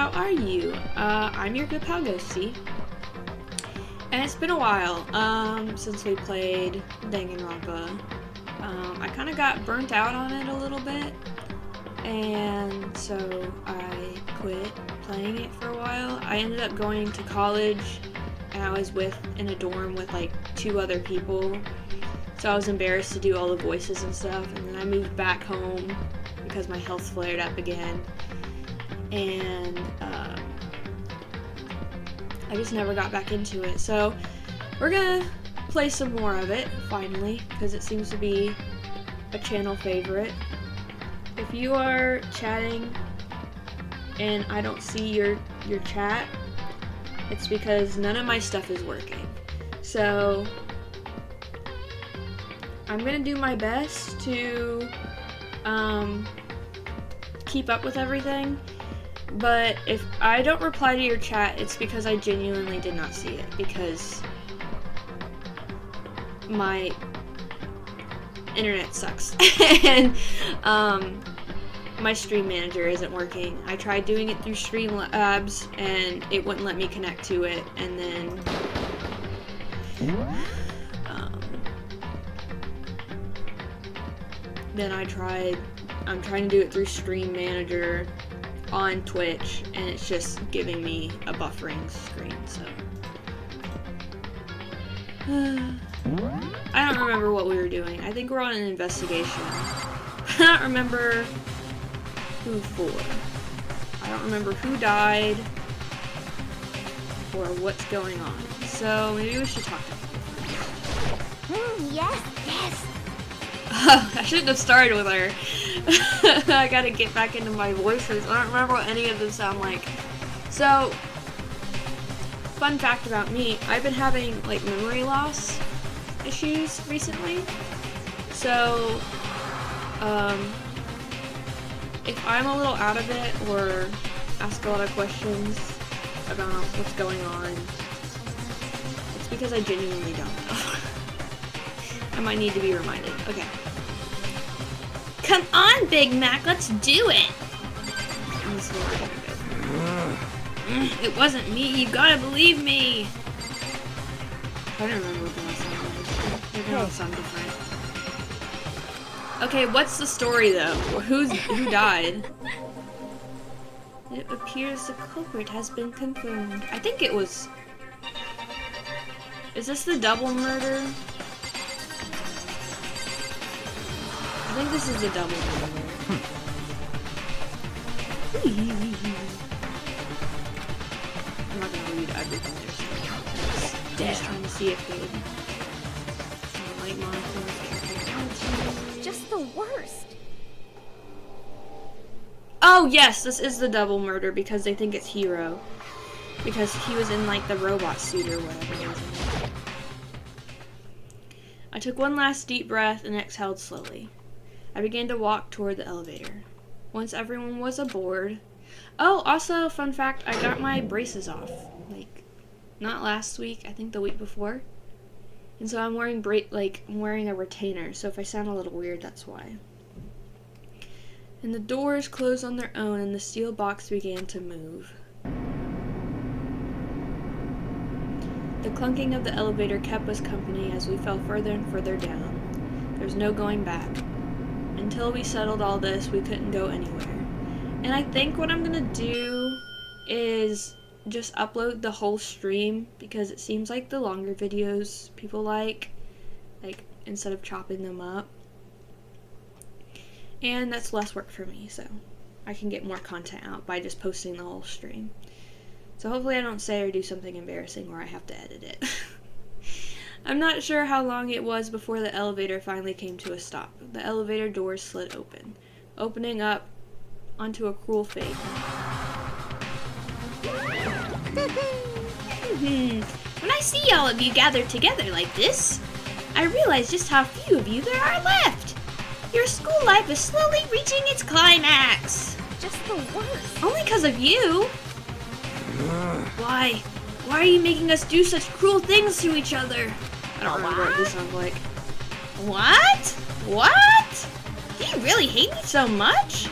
how are you? I'm your urgoodpalghosttie, and it's been a while since we played Danganronpa. I kind of got burnt out on it a little bit, and so I quit playing it for a while. I ended up going to college, and I was in a dorm with like 2 other people, so I was embarrassed to do all the voices and stuff, and then I moved back home because my health flared up again, and I just never got back into it. So we're gonna play some more of it finally, because it seems to be a channel favorite. If you are chatting and I don't see your chat, it's because none of my stuff is working. So I'm gonna do my best to keep up with everything, but if I don't reply to your chat, it's because I genuinely did not see it, because my internet sucks and my stream manager isn't working. I tried doing it through Streamlabs and it wouldn't let me connect to it, and then I'm trying to do it through Stream Manager on Twitch, and it's just giving me a buffering screen, so I don't remember what we were doing. I think we're on an investigation. I don't remember who for. I don't remember who died or what's going on. So maybe we should talk to people. Yes. I shouldn't have started with her. I gotta get back into my voices. I don't remember what any of them sound like. So, fun fact about me, I've been having like memory loss issues recently. So, if I'm a little out of it or ask a lot of questions about what's going on, it's because I genuinely don't know. I might need to be reminded. Okay. Come on, Big Mac, let's do it! It wasn't me, you gotta believe me! I don't remember what the last song was. Maybe all sound different. Okay, what's the story though? Who died? It appears the culprit has been confirmed. I think it was... Is this the double murder? I think this is a double murder. I'm not gonna read everything there's. I'm just trying to see if they like monitors. Just the worst. Oh yes, this is the double murder because they think it's Hero. Because he was in like the robot suit or whatever it was in. I took one last deep breath and exhaled slowly. I began to walk toward the elevator. Once everyone was aboard... Oh, also, fun fact, I got my braces off. Like, not last week, I think the week before. And so I'm wearing I'm wearing a retainer, so if I sound a little weird, that's why. And the doors closed on their own, and the steel box began to move. The clunking of the elevator kept us company as we fell further and further down. There's no going back. Until we settled all this, we couldn't go anywhere. And I think what I'm gonna do is just upload the whole stream, because it seems like the longer videos people like instead of chopping them up. And that's less work for me, so I can get more content out by just posting the whole stream. So hopefully I don't say or do something embarrassing where I have to edit it. I'm not sure how long it was before the elevator finally came to a stop. The elevator doors slid open, opening up onto a cruel fate. When I see all of you gathered together like this, I realize just how few of you there are left. Your school life is slowly reaching its climax. Just the worst. Only because of you. Why? Why are you making us do such cruel things to each other? I don't remember what this sounds like. What? What? Do you really hate me so much?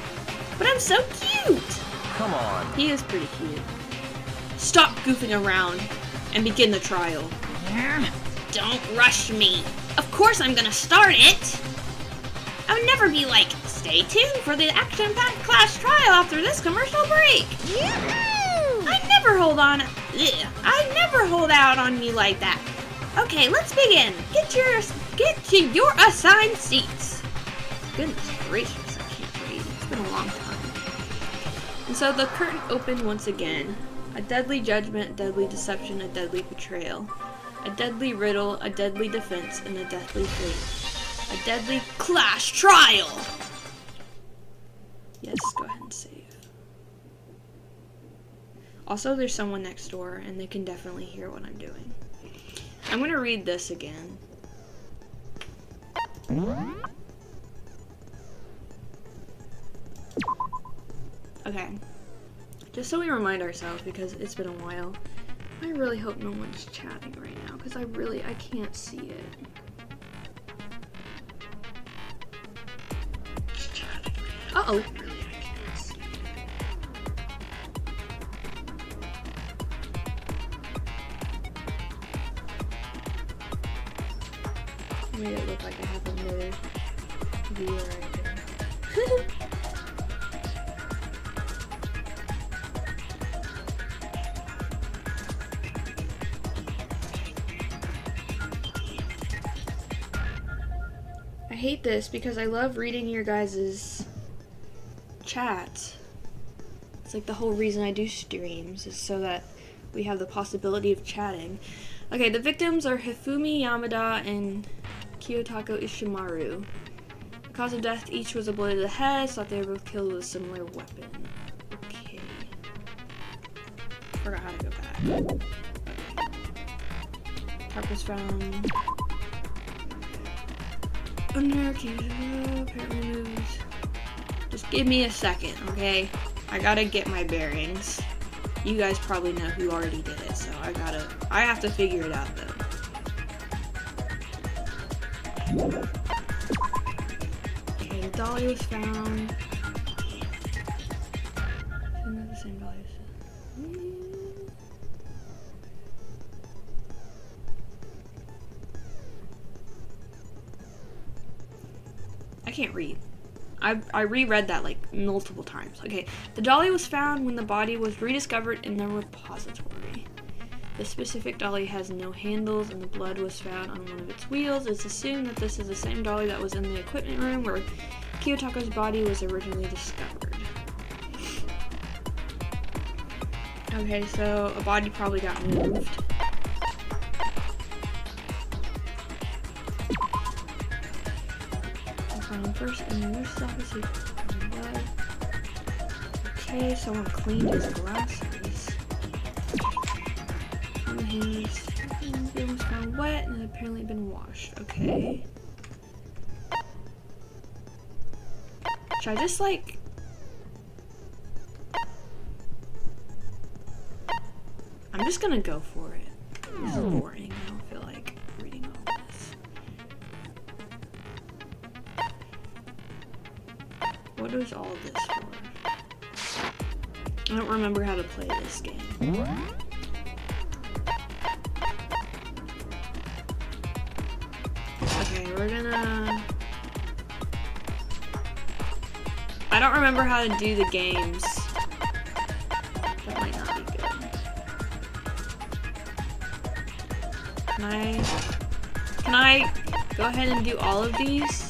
But I'm so cute. come on. He is pretty cute. Stop goofing around and begin the trial. Don't rush me. Of course I'm gonna start it. I would never be like, stay tuned for the action-packed class trial after this commercial break. I never hold out on you like that. Okay, let's begin. Get to your assigned seats. Goodness gracious, I can't read. It's been a long time. And so the curtain opened once again. A deadly judgment, a deadly deception, a deadly betrayal. A deadly riddle, a deadly defense, and a deathly fate. A deadly class trial! Yes, go ahead and save. Also, there's someone next door, and they can definitely hear what I'm doing. I'm gonna read this again. Okay. Just so we remind ourselves, because it's been a while. I really hope no one's chatting right now, because I can't see it. Uh-oh. Really, I can't see it. Made it look like I have another viewer right there. I hate this because I love reading your guys' chat. It's like the whole reason I do streams is so that we have the possibility of chatting. Okay, the victims are Hifumi Yamada and Kiyotako Ishimaru. The cause of death, each was a blow to the head, so they were both killed with a similar weapon. Okay. Forgot how to go back. Okay. Tarp was found under Kiyotako, apparently moved. Just give me a second, okay? I gotta get my bearings. You guys probably know who already did it, so I have to figure it out though. Okay, the dolly was found. Isn't that the same dolly? I can't read. I reread that like multiple times. Okay, the dolly was found when the body was rediscovered in the repository. The specific dolly has no handles and the blood was found on one of its wheels. It's assumed that this is the same dolly that was in the equipment room where Kiyotako's body was originally discovered. Okay, so a body probably got moved. First in the nurse's office, he found blood. Okay, someone cleaned his glasses. On the hands, it was found wet and had apparently been washed. Okay. Should I just like... I'm just gonna go for it. This is boring. I don't feel like reading all this. What is all this for? I don't remember how to play this game. Okay, we're gonna... I don't remember how to do the games. That might not be good. Can I go ahead and do all of these?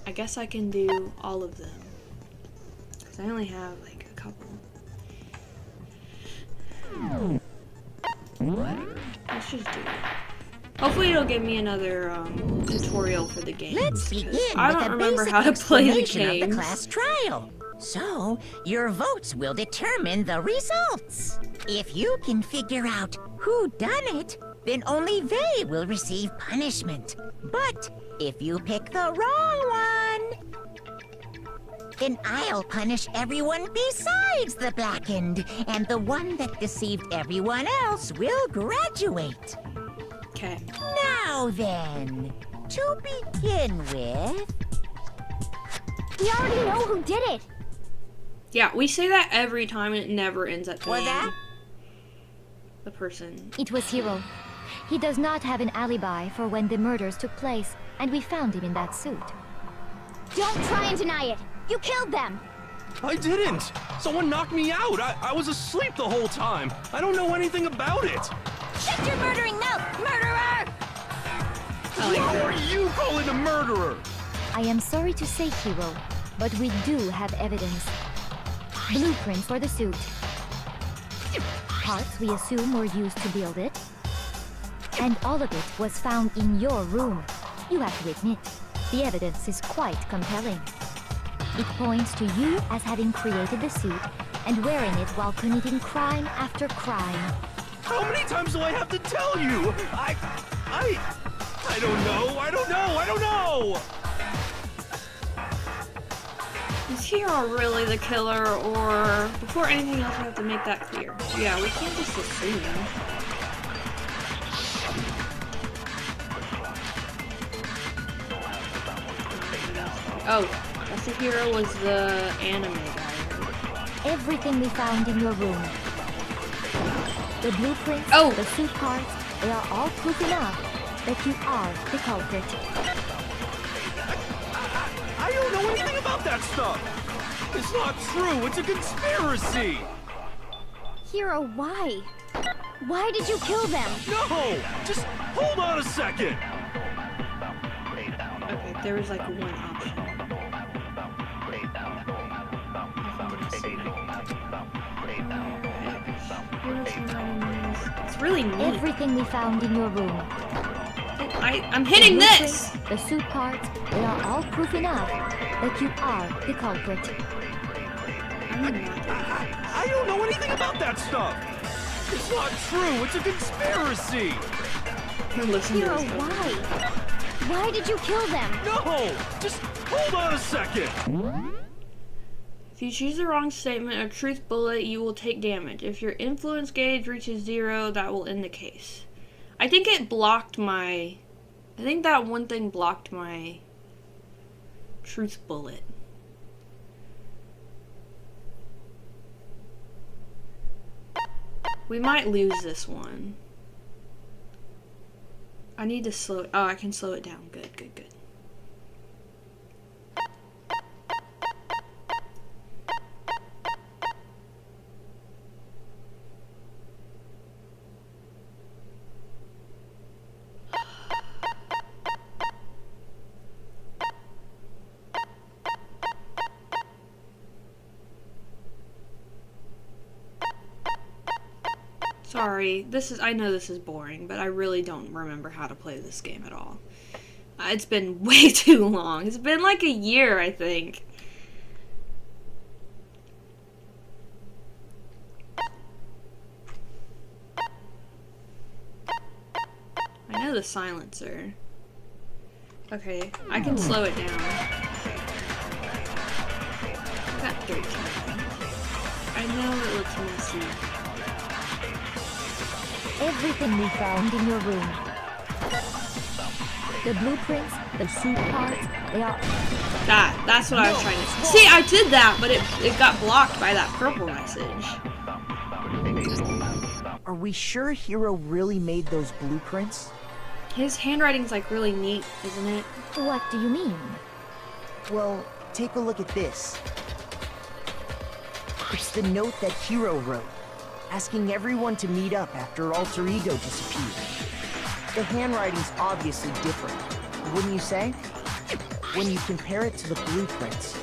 I guess I can do all of them, because I only have like a couple. Whatever. Let's just do it. Hopefully it'll give me another tutorial for the game. Let's begin I don't remember how to play the game. Of the class trial. So, your votes will determine the results. If you can figure out who done it, then only they will receive punishment. But if you pick the wrong one, then I'll punish everyone besides the blackened, and the one that deceived everyone else will graduate. Okay. Now then, To begin with... We already know who did it. Yeah, we say that every time and it never ends up being that? the person. It was Hiro. He does not have an alibi for when the murders took place, and we found him in that suit. Don't try and deny it. You killed them. I didn't! Someone knocked me out! I was asleep the whole time! I don't know anything about it! Shut your murdering mouth, murderer! I like Who that. are you calling a murderer? I am sorry to say, Hiro, but we do have evidence. Blueprints for the suit. Parts we assume were used to build it. And all of it was found in your room. You have to admit, the evidence is quite compelling. It points to you as having created the suit and wearing it while committing crime after crime. How many times do I have to tell you? I don't know, I don't know! Is Hiro really the killer, or before anything else we have to make that clear? Yeah, we can't just assume. Oh, that's the Hiro was the anime guy. Everything we found in your room. The blueprints, Oh. the suit parts, they are all proof enough that you are the culprit. I don't know anything about that stuff! It's not true, it's a conspiracy! Hiro, why? Why did you kill them? No! Just hold on a second! Okay, there was like one option. It's really neat. Everything we found in your room. I'm hitting The this! blueprints, the suit parts, they are all proof enough that you are the culprit. I don't know anything about that stuff! It's not true, it's a conspiracy! Listen to Hiro, this. why? Why did you kill them? No! Just hold on a second! If you choose the wrong statement or truth bullet, you will take damage. If your influence gauge reaches 0, that will end the case. I think it blocked my... I think that one thing blocked my truth bullet. We might lose this one. I need to slow it. Oh, I can slow it down. Good, good, good. Sorry, I know this is boring, but I really don't remember how to play this game at all. It's been way too long. It's been like a year, I think. I know the silencer. Okay, I can slow it down. I got 13. I know it looks messy. Everything we found in your room. The blueprints, the suit parts, they are... That's what I was trying to... See, I did that, but it got blocked by that purple message. Are we sure Hiro really made those blueprints? His handwriting's like really neat, isn't it? What do you mean? Well, take a look at this. It's the note that Hiro wrote, asking everyone to meet up after Alter Ego disappeared. The handwriting's obviously different, wouldn't you say? When you compare it to the blueprints.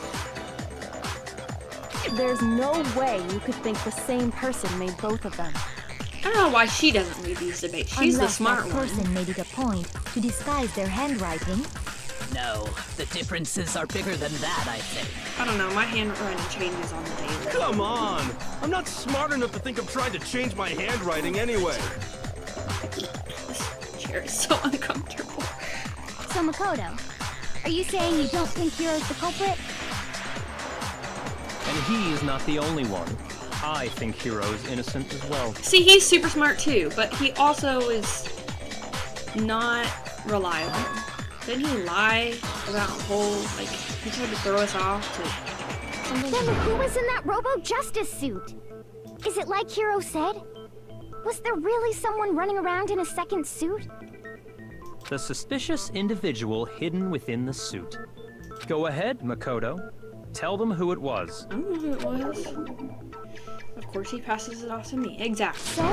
There's no way you could think the same person made both of them. I don't know why she doesn't read these debates. She's the Unless smart that one. person made it a point to disguise their handwriting. No, the differences are bigger than that, I think. I don't know, my handwriting changes on the daily. Come on! I'm not smart enough to think I'm trying to change my handwriting anyway. This chair is so uncomfortable. So Makoto, are you saying you don't think Hiro's the culprit? And he is not the only one. I think Hiro is innocent as well. See, he's super smart too, but he also is not reliable. Didn't he lie about a whole, like, he tried to throw us off to something? Then who was in that Robo-Justice suit? Is it like Hiro said? Was there really someone running around in a second suit? The suspicious individual hidden within the suit. Go ahead, Makoto. Tell them who it was. I don't know who it was. Of course he passes it off to me. Exactly. So?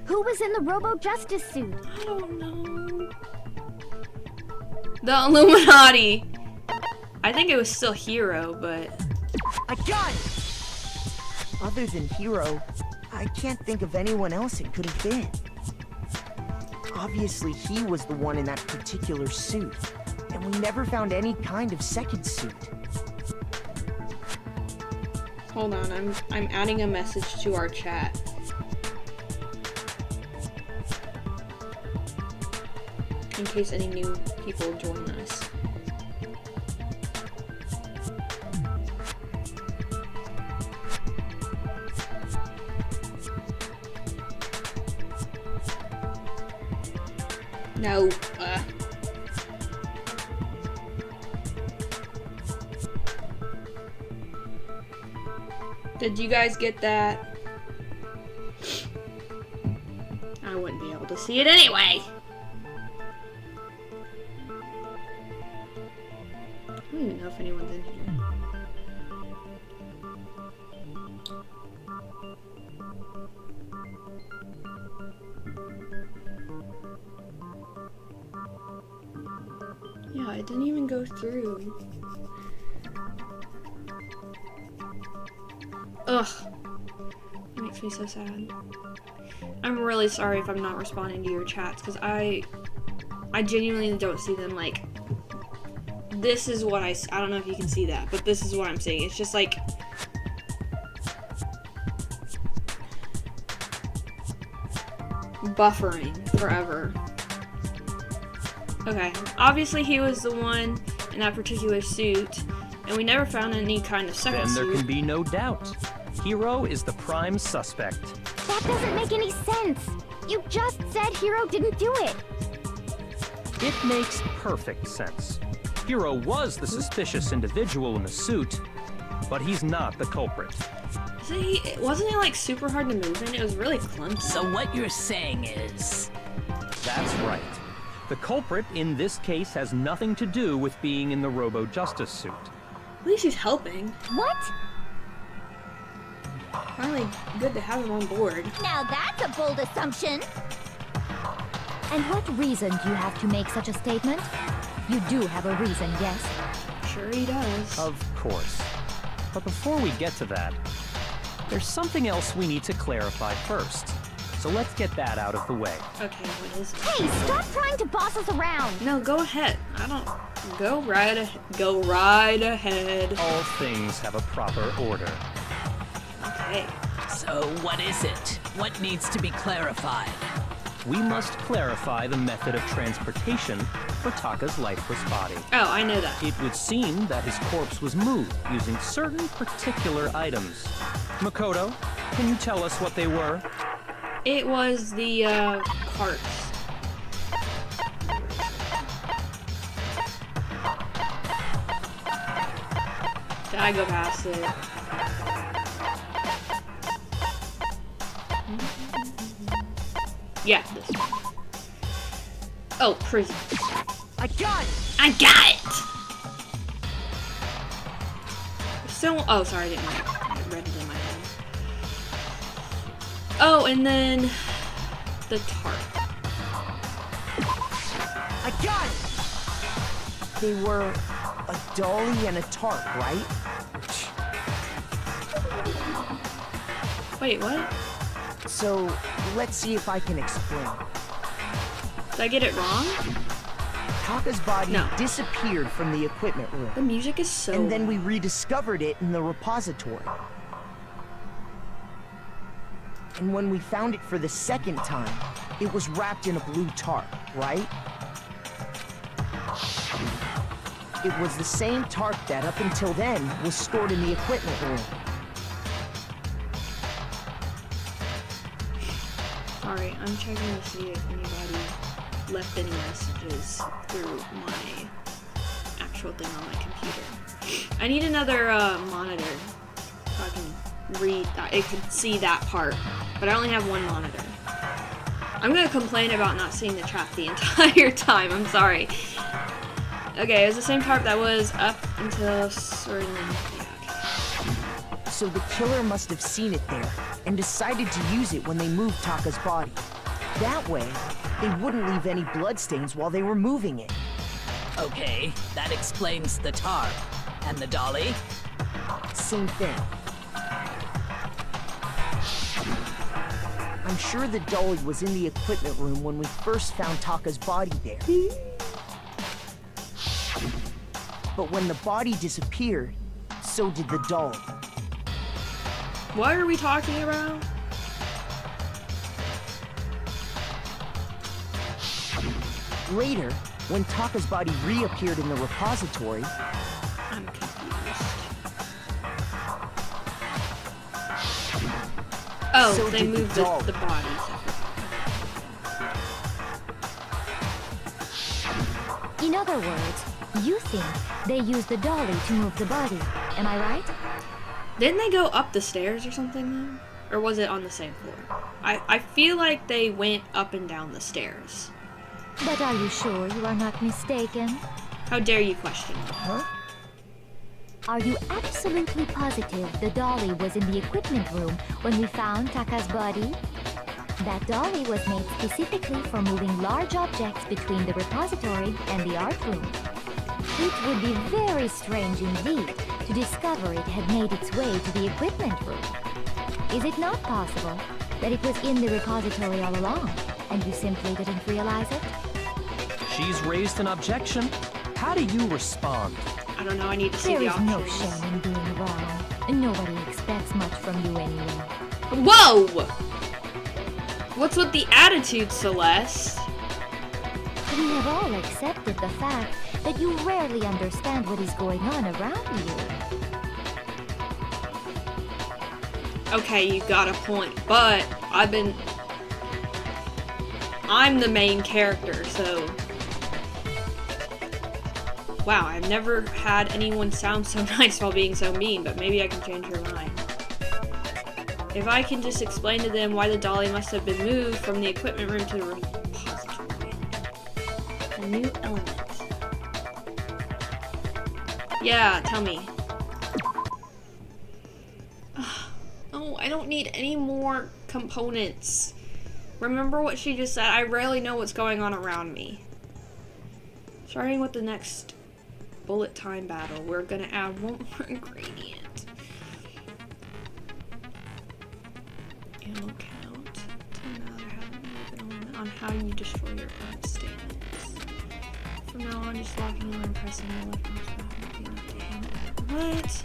Who was in the Robo-Justice suit? I don't know. The Illuminati! I think it was still Hiro, but... I got it! Other than Hiro, I can't think of anyone else it could have been. Obviously, he was the one in that particular suit, and we never found any kind of second suit. Hold on, I'm adding a message to our chat. In case any new people join us. No. Did you guys get that? I wouldn't be able to see it anyway. I don't even know if anyone's in here. Yeah, it didn't even go through. Ugh. It makes me so sad. I'm really sorry if I'm not responding to your chats, because I genuinely don't see them. Like, this is what I don't know if you can see that, but this is what I'm saying. It's just like, buffering forever. Okay, obviously he was the one in that particular suit, and we never found any kind of second Then there suit. can be no doubt. Hiro is the prime suspect. That doesn't make any sense. You just said Hiro didn't do it. It makes perfect sense. Hiro was the suspicious individual in the suit, but he's not the culprit. See, wasn't it like super hard to move in? It was really clunky. So what you're saying is... That's right. The culprit in this case has nothing to do with being in the Robo-Justice suit. At least he's helping. What? Finally, good to have him on board. Now that's a bold assumption. And what reason do you have to make such a statement? You do have a reason, yes? Sure he does. Of course. But before we get to that, there's something else we need to clarify first. So let's get that out of the way. Okay, what is it? Hey, stop trying to boss us around. No, go ahead. I don't... Go right ahead. Go right ahead. All things have a proper order. Okay. So what is it? What needs to be clarified? We must clarify the method of transportation for Taka's lifeless body. Oh, I know that. It would seem that his corpse was moved using certain particular items. Makoto, can you tell us what they were? It was the, carts. Did I go past it? Yeah, this one. Oh, prison. I got it! I got it! So, oh, sorry, I didn't read it in my head. Oh, and then the tarp. I got it! They were a dolly and a tarp, right? Wait, what? So, let's see if I can explain. Did I get it wrong? Taka's body No. disappeared from the equipment room. The music is so... And then we rediscovered it in the repository. And when we found it for the second time, it was wrapped in a blue tarp, right? It was the same tarp that, up until then, was stored in the equipment room. Sorry, I'm checking to see if anybody left any messages through my actual thing on my computer. I need another monitor so I can read. I can see that part, but I only have one monitor. I'm gonna complain about not seeing the chat the entire time. I'm sorry. Okay, it was the same part that was up until certain. So the killer must have seen it there and decided to use it when they moved Taka's body. That way, they wouldn't leave any bloodstains while they were moving it. Okay, that explains the tarp. And the dolly? Same thing. I'm sure the dolly was in the equipment room when we first found Taka's body there. But when the body disappeared, so did the dolly. What are we talking about? Later, when Taka's body reappeared in the repository, I'm confused. Oh, So they did the moved doll. the bodies. In other words, you think they used the dolly to move the body. Am I right? Didn't they go up the stairs or something then? Or was it on the same floor? I feel like they went up and down the stairs. But are you sure you are not mistaken? How dare you question me? huh? Are you absolutely positive the dolly was in the equipment room when we found Taka's body? That dolly was made specifically for moving large objects between the repository and the art room. It would be very strange indeed to discover it had made its way to the equipment room. Is it not possible that it was in the repository all along, and you simply didn't realize it? She's raised an objection. How do you respond? I don't know, I need to see There the is no options. shame in being wrong. Nobody expects much from you anyway. Whoa! What's with the attitude, Celeste? We have all accepted the fact that you rarely understand what is going on around you. Okay, you got a point, but I'm the main character, so... Wow, I've never had anyone sound so nice while being so mean, but maybe I can change her mind. If I can just explain to them why the dolly must have been moved from the equipment room to the repository. A new element. Yeah, tell me. Oh, I don't need any more components. Remember what she just said? I rarely know what's going on around me. Starting with the next bullet time battle, we're gonna add one more ingredient. It'll count to another habit on how you destroy your current statements. From now on, just locking on and pressing the left mouse button will be enough to handle. What?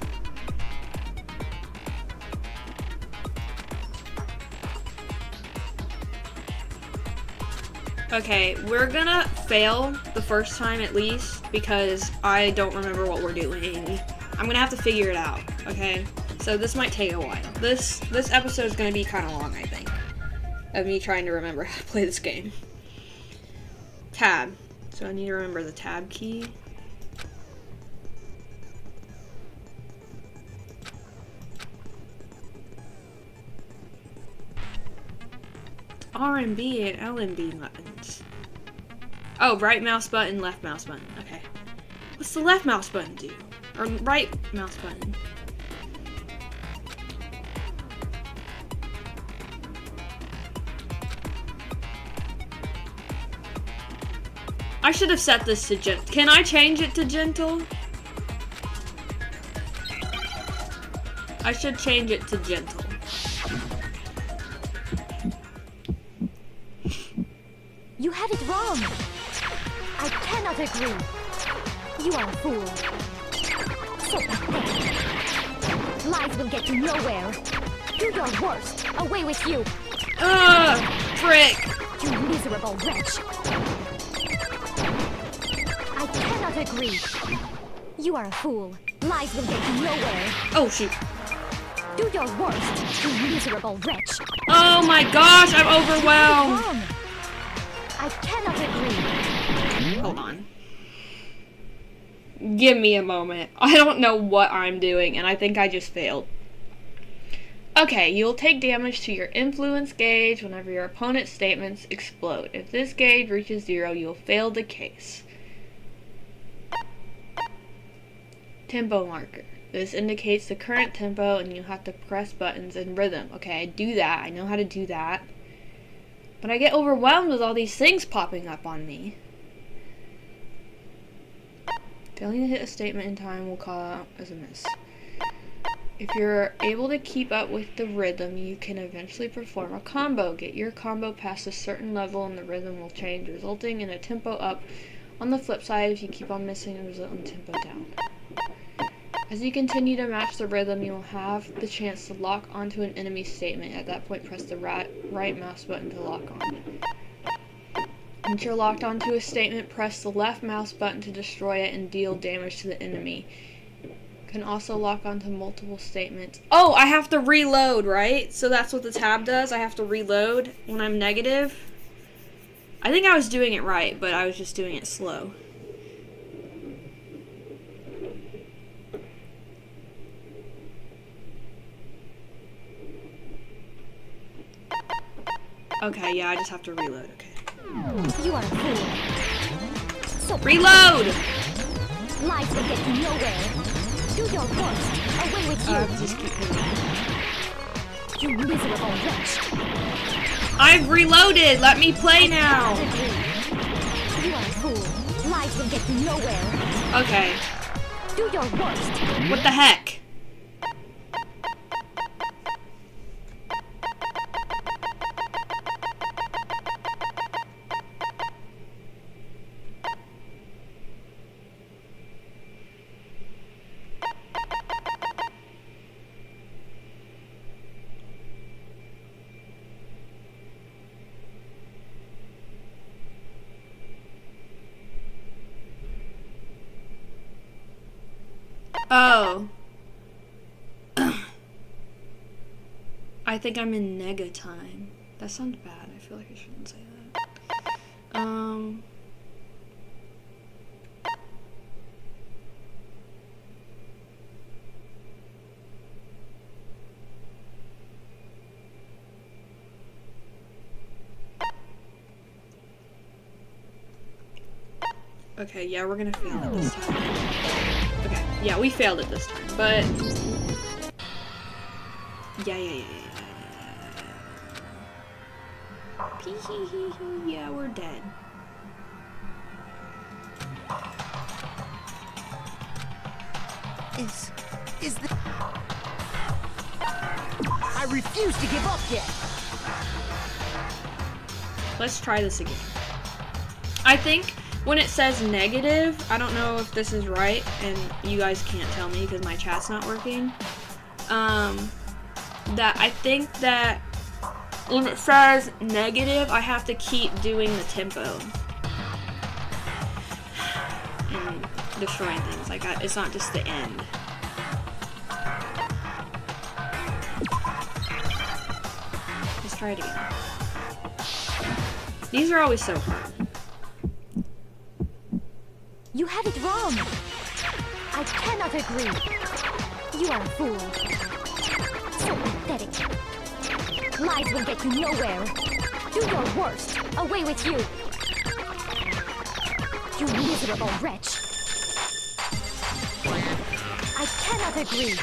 Okay, we're gonna fail the first time at least because I don't remember what we're doing. I'm gonna have to figure it out, okay? So this might take a while. This episode is gonna be kind of long, I think, of me trying to remember how to play this game. Tab. So I need to remember the tab key. R and B and L and B buttons. Oh, right mouse button, left mouse button. Okay. What's the left mouse button do? Or right mouse button? I should have set this to gentle. Can I change it to gentle? I should change it to gentle. You had it wrong. I cannot agree. You are a fool. So pathetic. Lies will get you nowhere. Do your worst. Away with you. Frick. You miserable wretch. I cannot agree. You are a fool. Lies will get you nowhere. Oh, shoot. Do your worst, you miserable wretch. Oh my gosh, I'm overwhelmed. Wrong. I cannot agree. Hold on. Give me a moment. I don't know what I'm doing, and I think I just failed. Okay, you'll take damage to your influence gauge whenever your opponent's statements explode. If this gauge reaches 0, you'll fail the case. Tempo marker. This indicates the current tempo, and you have to press buttons in rhythm. Okay, I do that. I know how to do that. But I get overwhelmed with all these things popping up on me. Failing to hit a statement in time will call out as a miss. If you're able to keep up with the rhythm, you can eventually perform a combo. Get your combo past a certain level and the rhythm will change, resulting in a tempo up. On the flip side, if you keep on missing, it will result in tempo down. As you continue to match the rhythm, you will have the chance to lock onto an enemy statement. At that point, press the right mouse button to lock on. Once you're locked onto a statement, press the left mouse button to destroy it and deal damage to the enemy. Can also lock onto multiple statements. Oh, I have to reload, right? So that's what the tab does. I have to reload when I'm negative. I think I was doing it right, but I was just doing it slow. Okay, yeah, I just have to reload. Okay. You are a fool. So Reload! life will get you nowhere. Do your worst. Away with you. Just keep reloading. You miserable wretch. I've reloaded! Let me play now! You are a fool. Life will get you nowhere. Okay. Do your worst. What the heck? Oh. I think I'm in nega time. That sounds bad. I feel like I shouldn't say that. Okay, yeah, we're gonna fail it this time. Okay, yeah, we failed it this time, but... Yeah. Yeah, we're dead. Is the... I refuse to give up yet. Let's try this again. I think when it says negative, I don't know if this is right, and you guys can't tell me because my chat's not working. That I think that when it says negative, I have to keep doing the tempo and destroying things. Like it's not just the end. Let's try it again. These are always so hard. You have it wrong. I cannot agree. You are a fool. So pathetic. Lies will get you nowhere. Do your worst. Away with you. You miserable wretch. I cannot agree.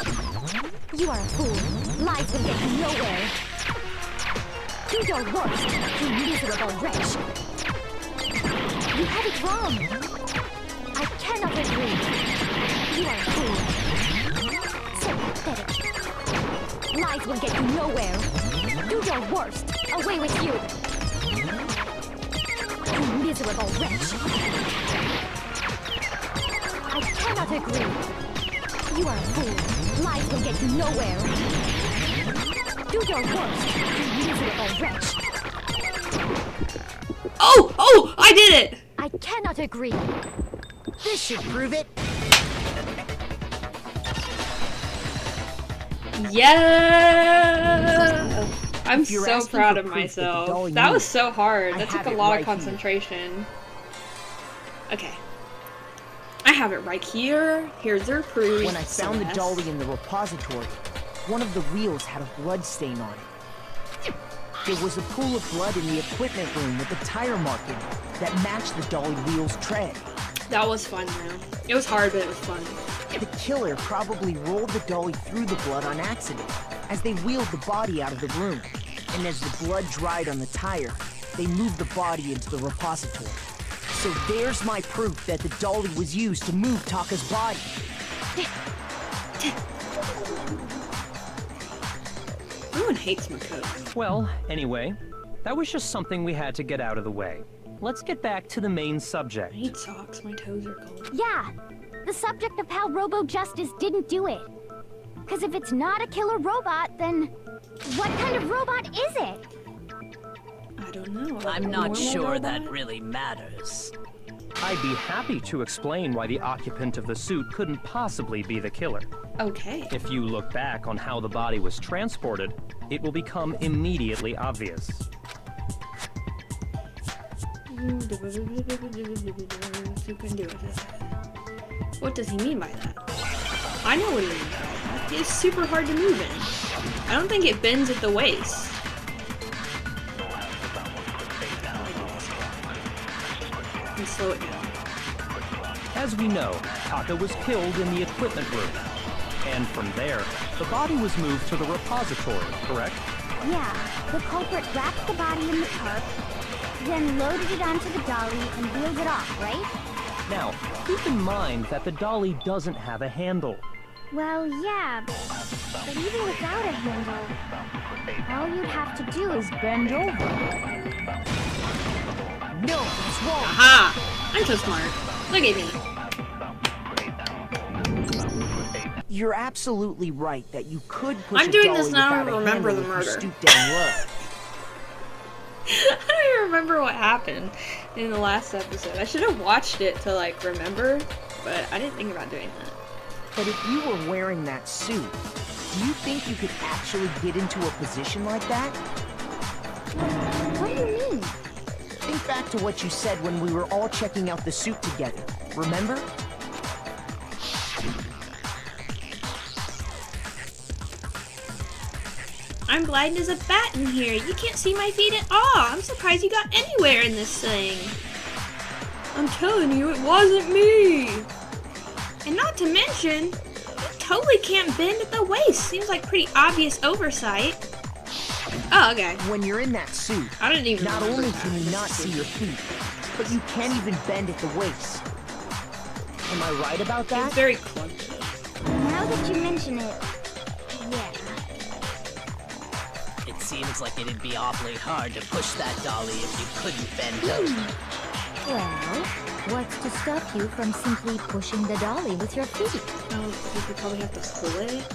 You are a fool. Lies will get you nowhere. Do your worst. You miserable wretch. You have it wrong. I cannot agree. You are a fool. So pathetic. Lies will get you nowhere. Do your worst. Away with you. You miserable wretch. I cannot agree. You are a fool. Lies will get you nowhere. Do your worst. You miserable wretch. Oh! I did it! I cannot agree. This should prove it. Yeah! I'm If you're so asking proud for of proof that the myself. dolly That was moved, so hard. I That took have a it lot right of here. concentration. Okay. I have it right here. Here's their proof. When I found the dolly in the repository, one of the wheels had a blood stain on it. There was a pool of blood in the equipment room with a tire mark in it that matched the dolly wheel's tread. That was fun, though. It was hard, but it was fun. The killer probably rolled the dolly through the blood on accident as they wheeled the body out of the room. And as the blood dried on the tire, they moved the body into the repository. So there's my proof that the dolly was used to move Taka's body. Everyone hates Makoto. Well, anyway, that was just something we had to get out of the way. Let's get back to the main I subject. need socks. My toes are cold. Yeah, the subject of how Robo-Justice didn't do it. Because if it's not a killer robot, then what kind of robot is it? I don't know. I'm A not normal sure robot? that really matters. I'd be happy to explain why the occupant of the suit couldn't possibly be the killer. Okay. If you look back on how the body was transported, it will become immediately obvious. You can do it. What does he mean by that? I know what he means by that. It's super hard to move in. I don't think it bends at the waist. And slow it down. As we know, Taka was killed in the equipment room. And from there, the body was moved to the repository, correct? Yeah, the culprit wrapped the body in the tarp, then loaded it onto the dolly and wheeled it off, right? Now, keep in mind that the dolly doesn't have a handle. Well, yeah, but even without a handle, all you'd have to do is bend over. No, that's wrong. Aha! I'm so smart. Look at me. You're absolutely right that you could push I'm a doing dolly this now without to a remember handle the if you murder. stoop down low. I don't even remember what happened in the last episode. I should have watched it to like remember, but I didn't think about doing that. But if you were wearing that suit, do you think you could actually get into a position like that? What do you mean? Think back to what you said when we were all checking out the suit together, remember? I'm blind as a bat in here. You can't see my feet at all. I'm surprised you got anywhere in this thing. I'm telling you, it wasn't me. And not to mention, you totally can't bend at the waist. Seems like pretty obvious oversight. Oh, okay. When you're in that suit, I didn't even not remember only that. can you not see your feet, but you can't even bend at the waist. Am I right about that? It's very clunky. Now that you mention it, yeah. It seems like it'd be awfully hard to push that dolly if you couldn't bend over. Well, what's to stop you from simply pushing the dolly with your feet? Oh, you could probably have to pull it.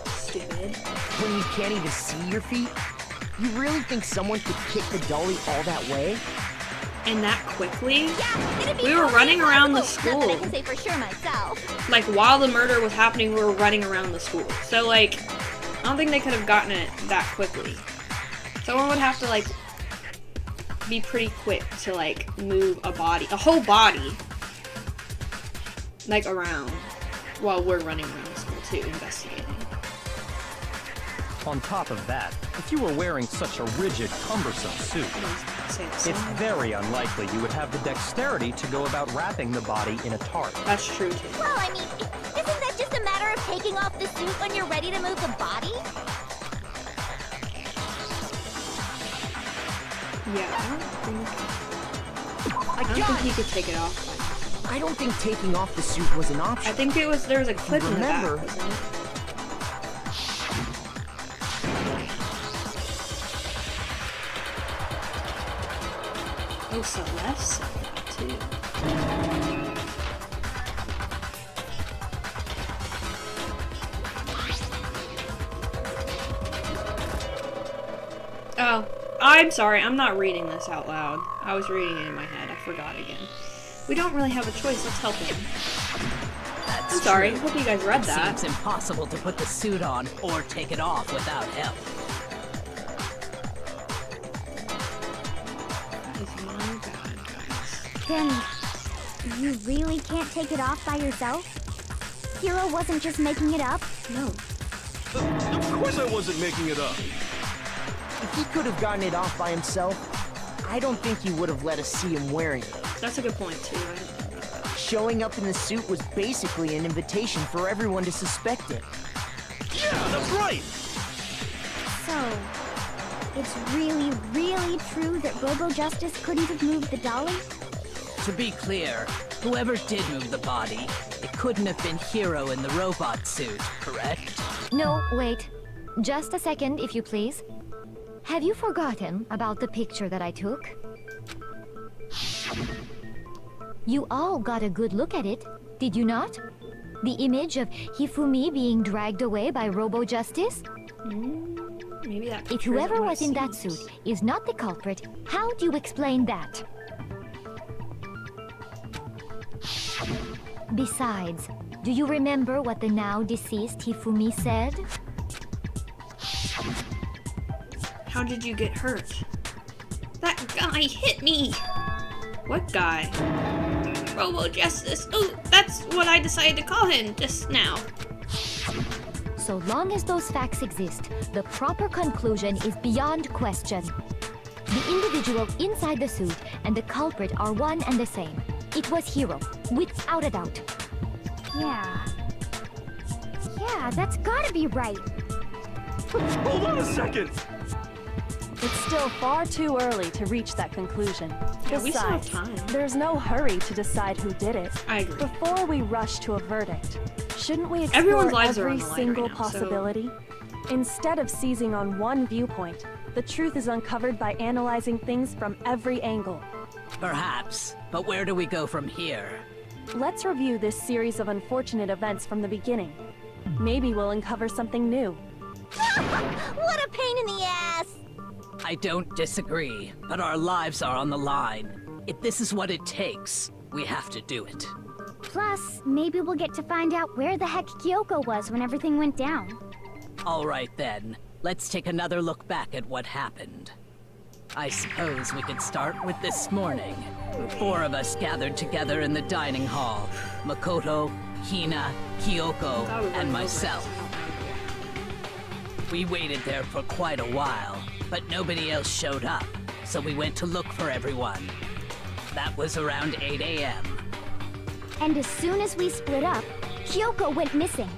Stupid. When you can't even see your feet? You really think someone could kick the dolly all that way? And that quickly? Yeah, it'd be We were totally running around the impossible. Nothing I school. can say for sure myself. Like, while the murder was happening, we were running around the school. So, like, I don't think they could have gotten it that quickly. Someone would have to, like, be pretty quick to, like, move a body, a whole body, like, around, while we're running around the school, too, investigating. On top of that, if you were wearing such a rigid, cumbersome suit, I didn't say the it's same. very unlikely you would have the dexterity to go about wrapping the body in a tarp. That's true, too. Well, I mean, isn't that just a matter of taking off the suit when you're ready to move the body? Yeah, I don't think he could take it off. I don't think taking off the suit was an option. I think there was a clip in the back, Remember- wasn't it? Oh, Celeste said that too. Oh, I'm sorry. I'm not reading this out loud. I was reading it in my head. I forgot again. We don't really have a choice. Let's help him. That's I'm sorry. true. Hope you guys read It that. seems impossible to put the suit on or take it off without help. Then, you really can't take it off by yourself? Hiro wasn't just making it up? No. Of course I wasn't making it up. If he could have gotten it off by himself, I don't think he would have let us see him wearing it. That's a good point, too, right? Showing up in the suit was basically an invitation for everyone to suspect it. Yeah, that's right. So, it's really, really true that Robo Justice couldn't have moved the dolly? To be clear, whoever did move the body, it couldn't have been Hiro in the robot suit, correct? No, wait. Just a second, if you please. Have you forgotten about the picture that I took? You all got a good look at it, did you not? The image of Hifumi being dragged away by Robo Justice? Maybe that. If whoever was in that suit is not the culprit, how do you explain that? Besides, do you remember what the now deceased Hifumi said? How did you get hurt? That guy hit me! What guy? Robo Justice. Oh, that's what I decided to call him just now. So long as those facts exist, the proper conclusion is beyond question. The individual inside the suit and the culprit are one and the same. It was Hiro, without a doubt. Yeah, that's gotta be right. Hold on a second. It's still far too early to reach that conclusion. Yeah, we still have Besides, time. there's no hurry to decide who did it. I agree. Before we rush to a verdict, shouldn't we explore Everyone's lives are on every the line single right now, so- possibility? Instead of seizing on one viewpoint, the truth is uncovered by analyzing things from every angle. Perhaps, but where do we go from here? Let's review this series of unfortunate events from the beginning. Maybe we'll uncover something new. What a pain in the ass! I don't disagree, but our lives are on the line. If this is what it takes, we have to do it. Plus, maybe we'll get to find out where the heck Kyoko was when everything went down. All right then, let's take another look back at what happened. I suppose we could start with this morning. 4 of us gathered together in the dining hall. Makoto, Hina, Kyoko, and myself. We waited there for quite a while, but nobody else showed up, so we went to look for everyone. That was around 8 a.m. And as soon as we split up, Kyoko went missing.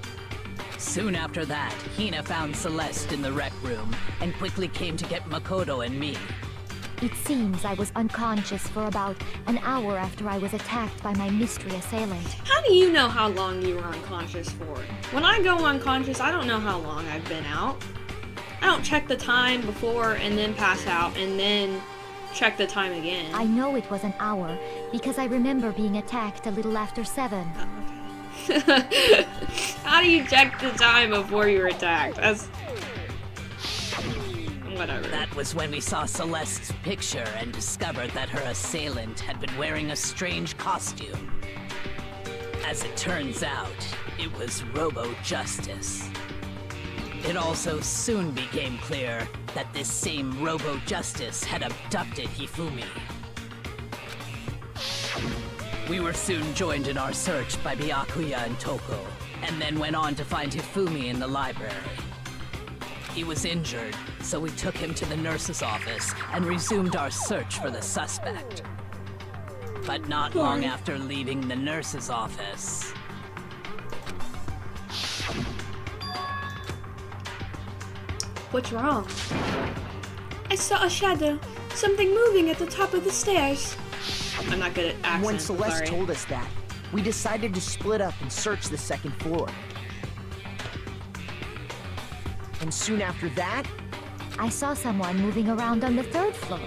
Soon after that, Hina found Celeste in the rec room and quickly came to get Makoto and me. It seems I was unconscious for about an hour after I was attacked by my mystery assailant. How do you know how long you were unconscious for? When I go unconscious, I don't know how long I've been out. I don't check the time before and then pass out and then check the time again. I know it was an hour because I remember being attacked a little after 7. Oh, okay. How do you check the time before you were attacked? That's... whatever. That was when we saw Celeste's picture and discovered that her assailant had been wearing a strange costume. As it turns out, it was Robo Justice. It also soon became clear that this same Robo Justice had abducted Hifumi. We were soon joined in our search by Byakuya and Toko, and then went on to find Hifumi in the library. He was injured, so we took him to the nurse's office and resumed our search for the suspect. But not long after leaving the nurse's office... What's wrong? I saw a shadow. Something moving at the top of the stairs. I'm not good at accents. When Celeste sorry. told us that, we decided to split up and search the second floor. And soon after that, I saw someone moving around on the 3rd floor,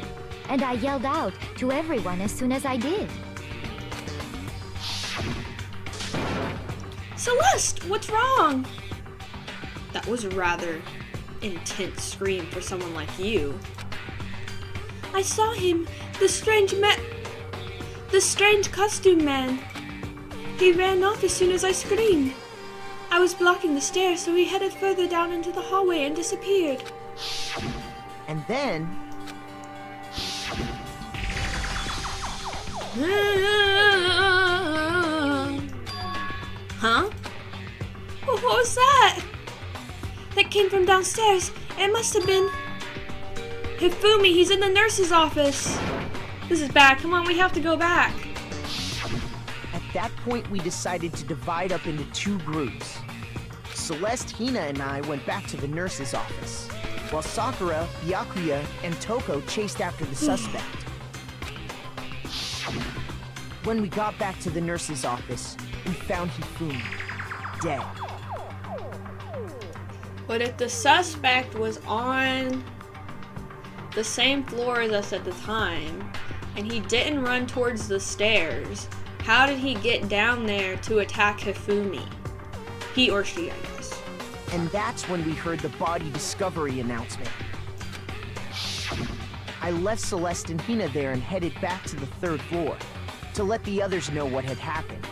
and I yelled out to everyone as soon as I did. Celeste, what's wrong? That was a rather intense scream for someone like you. I saw him, the strange costume man. He ran off as soon as I screamed. I was blocking the stairs, so he headed further down into the hallway and disappeared. and then... Huh? What was that? That came from downstairs. It must have been Hifumi. He's in the nurse's office. This is bad. Come on, we have to go back. At that point, we decided to divide up into two groups. Celeste, Hina, and I went back to the nurse's office, while Sakura, Byakuya, and Toko chased after the suspect. When we got back to the nurse's office, we found Hifumi, dead. But if the suspect was on the same floor as us at the time, and he didn't run towards the stairs, how did he get down there to attack Hifumi? He or she, I guess. And that's when we heard the body discovery announcement. I left Celeste and Hina there and headed back to the 3rd floor to let the others know what had happened.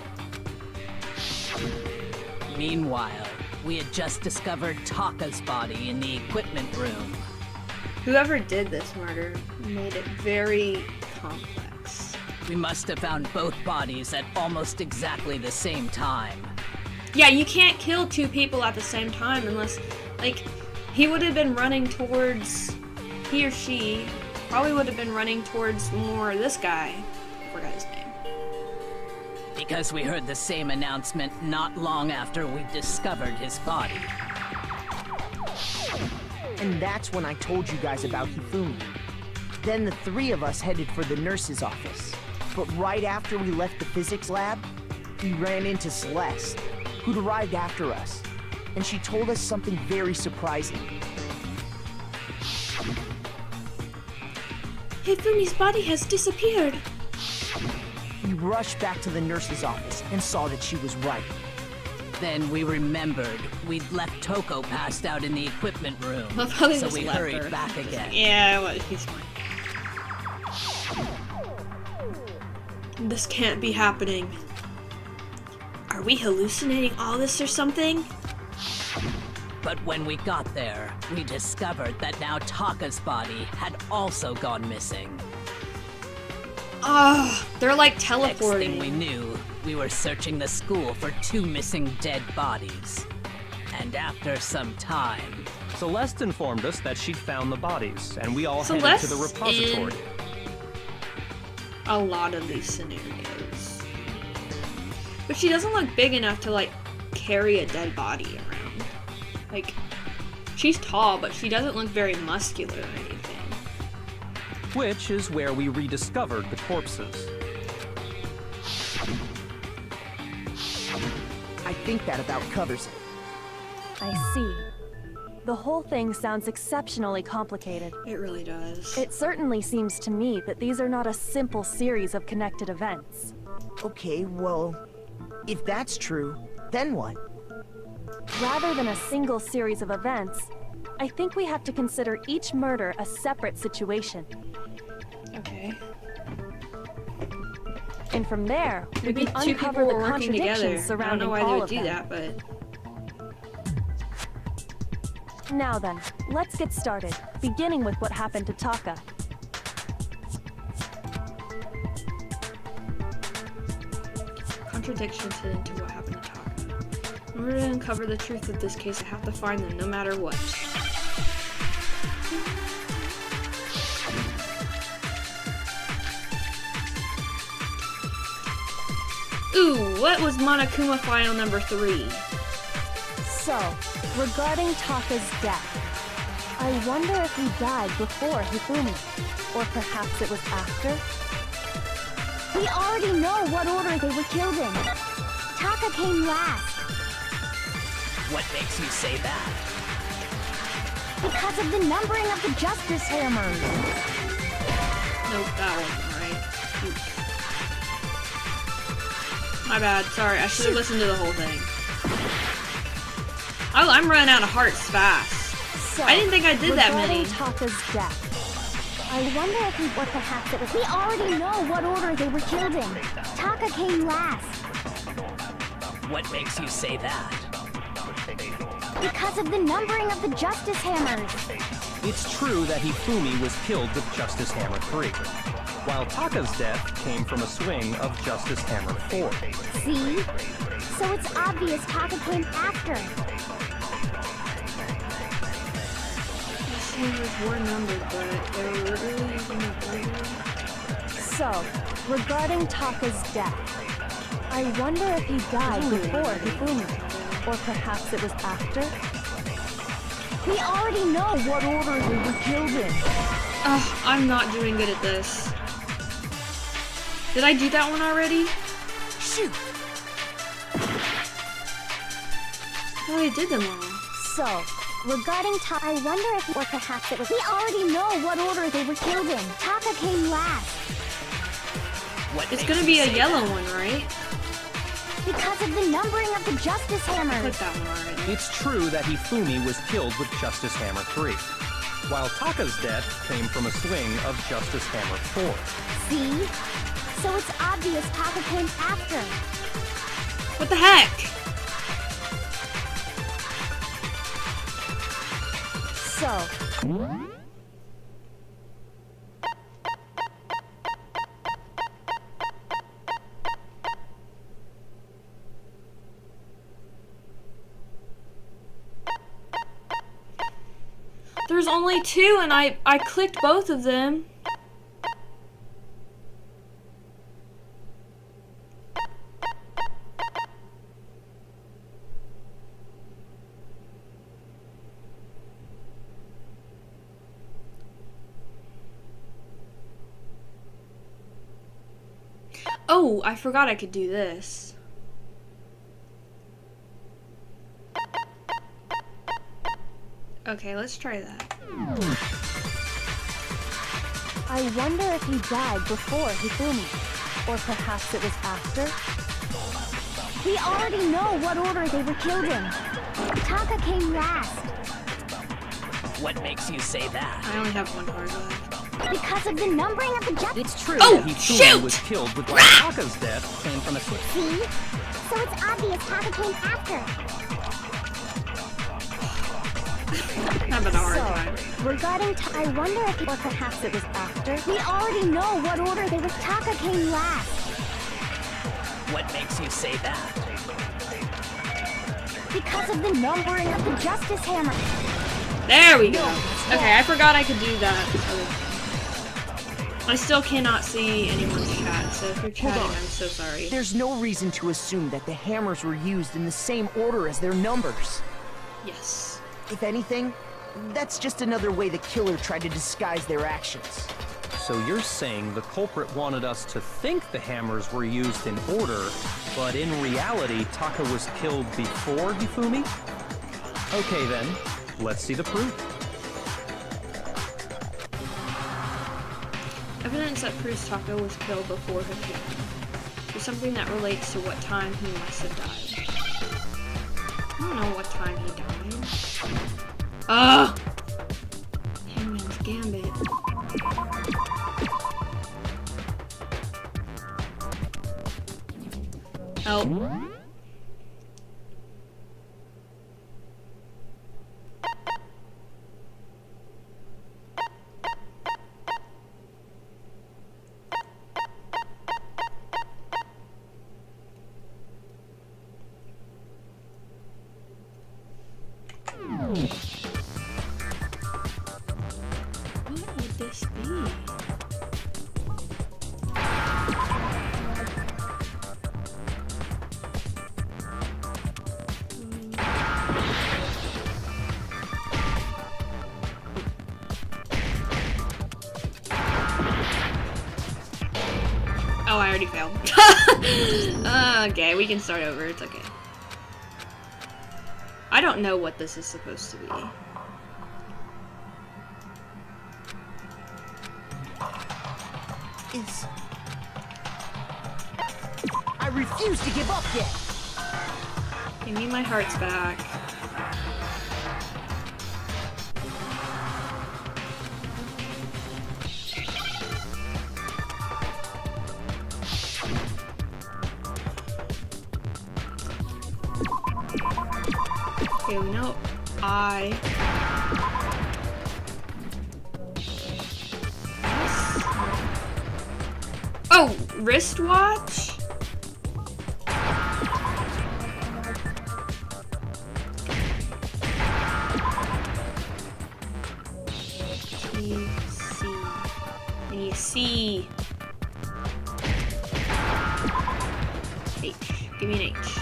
Meanwhile, we had just discovered Taka's body in the equipment room. Whoever did this murder made it very complex. We must have found both bodies at almost exactly the same time. Yeah, you can't kill two people at the same time unless, like, he would have been running towards, he or she probably would have been running towards more this guy. I forgot his name. Because we heard the same announcement not long after we discovered his body. And that's when I told you guys about Hifumi. Then the 3 of us headed for the nurse's office. But right after we left the physics lab, we ran into Celeste, who'd arrived after us. And she told us something very surprising. Hifumi's body has disappeared. We rushed back to the nurse's office and saw that she was right. Then we remembered we'd left Toko passed out in the equipment room, Love how they so just we left hurried her. back again. Yeah, well, he's fine. This can't be happening. Are we hallucinating all this or something? But when we got there, we discovered that now Taka's body had also gone missing. Oh, they're like Next teleporting. thing we knew, we were searching the school for 2 missing dead bodies. And after some time, Celeste informed us that she'd found the bodies, and we all headed Celeste's to the repository. a lot of these scenarios. But she doesn't look big enough to, like, carry a dead body around. Like, she's tall, but she doesn't look very muscular or anything. Which is where we rediscovered the corpses. I think that about covers it. I see. The whole thing sounds exceptionally complicated. It really does. It certainly seems to me that these are not a simple series of connected events. Okay, well, if that's true, then what? Rather than a single series of events, I think we have to consider each murder a separate situation. Okay. And from there, we Maybe can two uncover people the were working together. contradictions I don't surrounding know why they all would of do them. that, but... Now then, let's get started, beginning with what happened to Taka. Contradictions hidden to what happened to Taka. In order to uncover the truth of this case, I have to find them no matter what. Ooh, what was Monokuma file number 3? So, regarding Taka's death, I wonder if he died before Hifumi, or perhaps it was after? We already know what order they were killed in. Taka came last what makes you say that? because of the numbering of the justice hammers. Nope, that wasn't right. Oops. My bad, sorry, I should have listened to the whole thing. Oh, I'm running out of hearts fast. So, I didn't think I did that regarding many. Taka's death, I wonder if he, or perhaps it was. We already know what order they were killed in. Taka came last What makes you say that? because of the numbering of the justice hammers. It's true that Hifumi was killed with Justice Hammer 3. while Taka's death came from a swing of Justice Hammer 4. See? So it's obvious Taka came after. These hammers were numbered, but they were really using the order. So, regarding Taka's death, I wonder if he died before Hifumi, or perhaps it was after? We already know what order they were killed in. Ugh, I'm not doing good at this. Did I do that one already? Shoot! Oh, I did them all. So, regarding Taka, I wonder if, or perhaps it was. We already know what order they were killed in. Taka came last. It's gonna be a yellow one, right? Because of the numbering of the Justice I Hammer. clicked that one already. It's true that Hifumi was killed with Justice Hammer 3, while Taka's death came from a swing of Justice Hammer 4. See? So it's obvious Taka came after. What the heck? So, There's only two, and I clicked both of them. Oh, I forgot I could do this. Okay, let's try that. I wonder if he died before Hifumi, or perhaps it was after? We already know what order they were killed in. Taka came last. What makes you say that? I only have one card left. Because of the numbering of the Justice. It's true Oh, that Hifumi shoot! was killed with while Taka's death came from a swing. See? So it's obvious Taka came after. Having a hard time. Regarding Taka, I wonder if, or perhaps it was after. We already know what order they were. Taka came last. What makes you say that? Because of the numbering of the Justice Hammer. There we go. Okay, I forgot I could do that. I still cannot see anyone's chat, so if you're chatting, I'm so sorry. There's no reason to assume that the hammers were used in the same order as their numbers. Yes. If anything, that's just another way the killer tried to disguise their actions. So you're saying the culprit wanted us to think the hammers were used in order, but in reality, Taka was killed before Hifumi? Okay then, let's see the proof. Evidence that proves Taka was killed before Hifumi. There's something that relates to what time he must have died. I don't know what time he died. Ugh! Hangman's Gambit. Oh. What would this be? Oh, I already failed. Okay, we can start over. It's okay. I don't know what this is supposed to be. I refuse to give up yet! Give me my hearts back. Okay, we know I... Oh, wristwatch? C. H. Give me an H.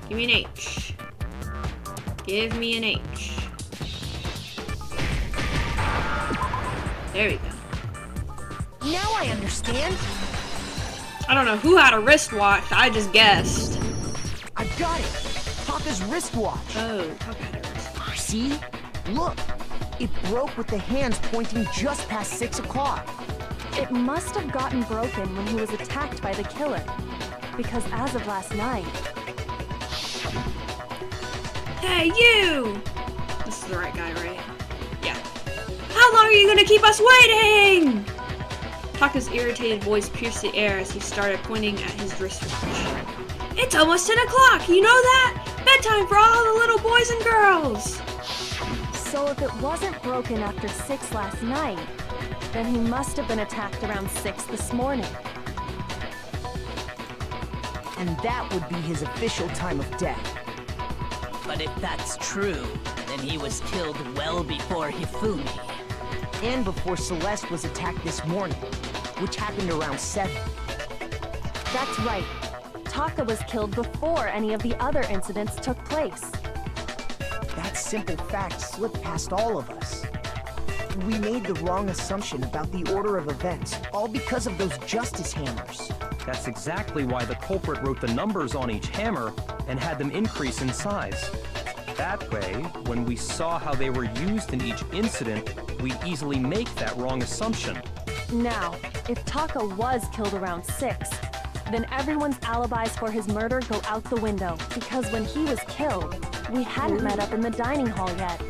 Give me an H. Give me an H. There we go. Now I understand. I don't know who had a wristwatch. I just guessed. I've got it. Taka's wristwatch. Oh, Taka had a wristwatch. See? Look. It broke with the hands pointing just past 6 o'clock. It must have gotten broken when he was attacked by the killer. Because as of last night... Hey, you! This is the right guy, right? Yeah. How long are you gonna keep us waiting? Taka's irritated voice pierced the air as he started pointing at his wristwatch. It's almost 10 o'clock, you know that? Bedtime for all the little boys and girls! So if it wasn't broken after 6 last night, then he must have been attacked around 6 this morning. And that would be his official time of death. But if that's true, then he was killed well before Hifumi. And before Celeste was attacked this morning, which happened around 7. That's right. Taka was killed before any of the other incidents took place. That simple fact slipped past all of us. We made the wrong assumption about the order of events, all because of those justice hammers. That's exactly why the culprit wrote the numbers on each hammer and had them increase in size. That way, when we saw how they were used in each incident, we'd easily make that wrong assumption. Now, if Taka was killed around 6, then everyone's alibis for his murder go out the window, because when he was killed, we hadn't met up in the dining hall yet.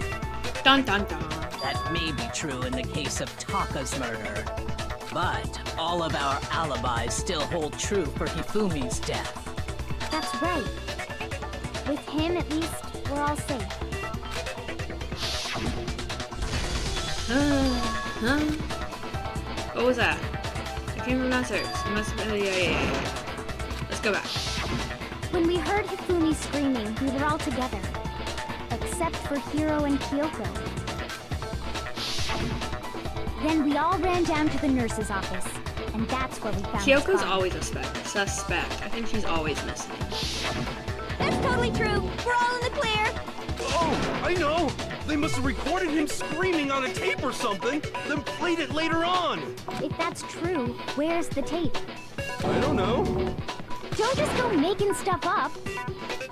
Dun dun dun. That may be true in the case of Taka's murder. But all of our alibis still hold true for Hifumi's death. That's right. With him, at least, we're all safe. What was that? I came from downstairs. It must have been, yeah. Let's go back. When we heard Hifumi screaming, we were all together. Except for Hiro and Kyoko. Then we all ran down to the nurse's office. And that's where we found Kyoko's Spot. always a suspect. I think she's always missing. That's totally true. We're all in the clear. Oh, I know! They must have recorded him screaming on a tape or something, then played it later on! If that's true, where's the tape? I don't know. Don't just go making stuff up.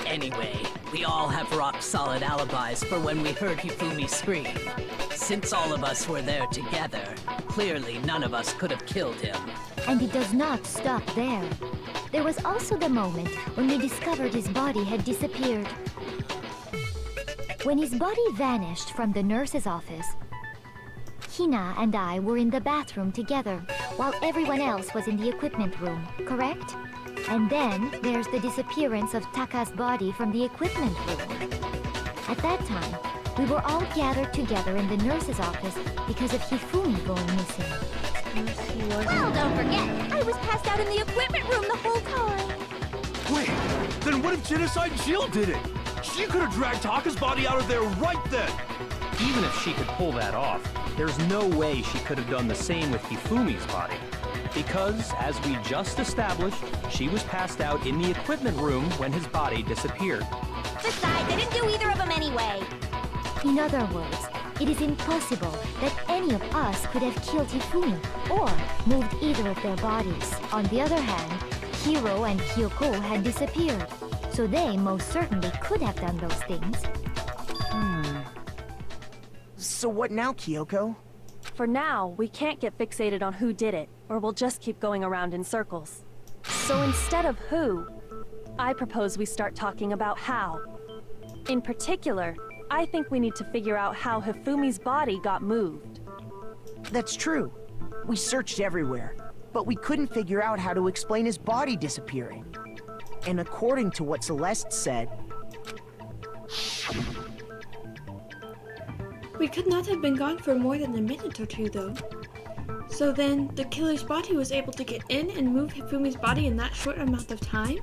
Anyway, we all have rock-solid alibis for when we heard Hifumi scream. Since all of us were there together, clearly none of us could have killed him. And it does not stop there. There was also the moment when we discovered his body had disappeared. When his body vanished from the nurse's office, Hina and I were in the bathroom together, while everyone else was in the equipment room, correct? And then there's the disappearance of Taka's body from the equipment room. At that time, we were all gathered together in the nurse's office because of Hifumi going missing. Well, don't forget, I was passed out in the equipment room the whole time. Wait, then what if Genocide Jill did it? She could have dragged Taka's body out of there right then! Even if she could pull that off, there's no way she could have done the same with Hifumi's body. Because, as we just established, she was passed out in the equipment room when his body disappeared. Besides, I didn't do either of them anyway. In other words, it is impossible that any of us could have killed Hifumi or moved either of their bodies. On the other hand, Hiro and Kyoko had disappeared, so they most certainly could have done those things. So what now, Kyoko? For now, we can't get fixated on who did it, or we'll just keep going around in circles. So instead of who, I propose we start talking about how. In particular, I think we need to figure out how Hifumi's body got moved. That's true. We searched everywhere, but we couldn't figure out how to explain his body disappearing. And according to what Celeste said... We could not have been gone for more than a minute or two, though. So then the killer's body was able to get in and move Hifumi's body in that short amount of time?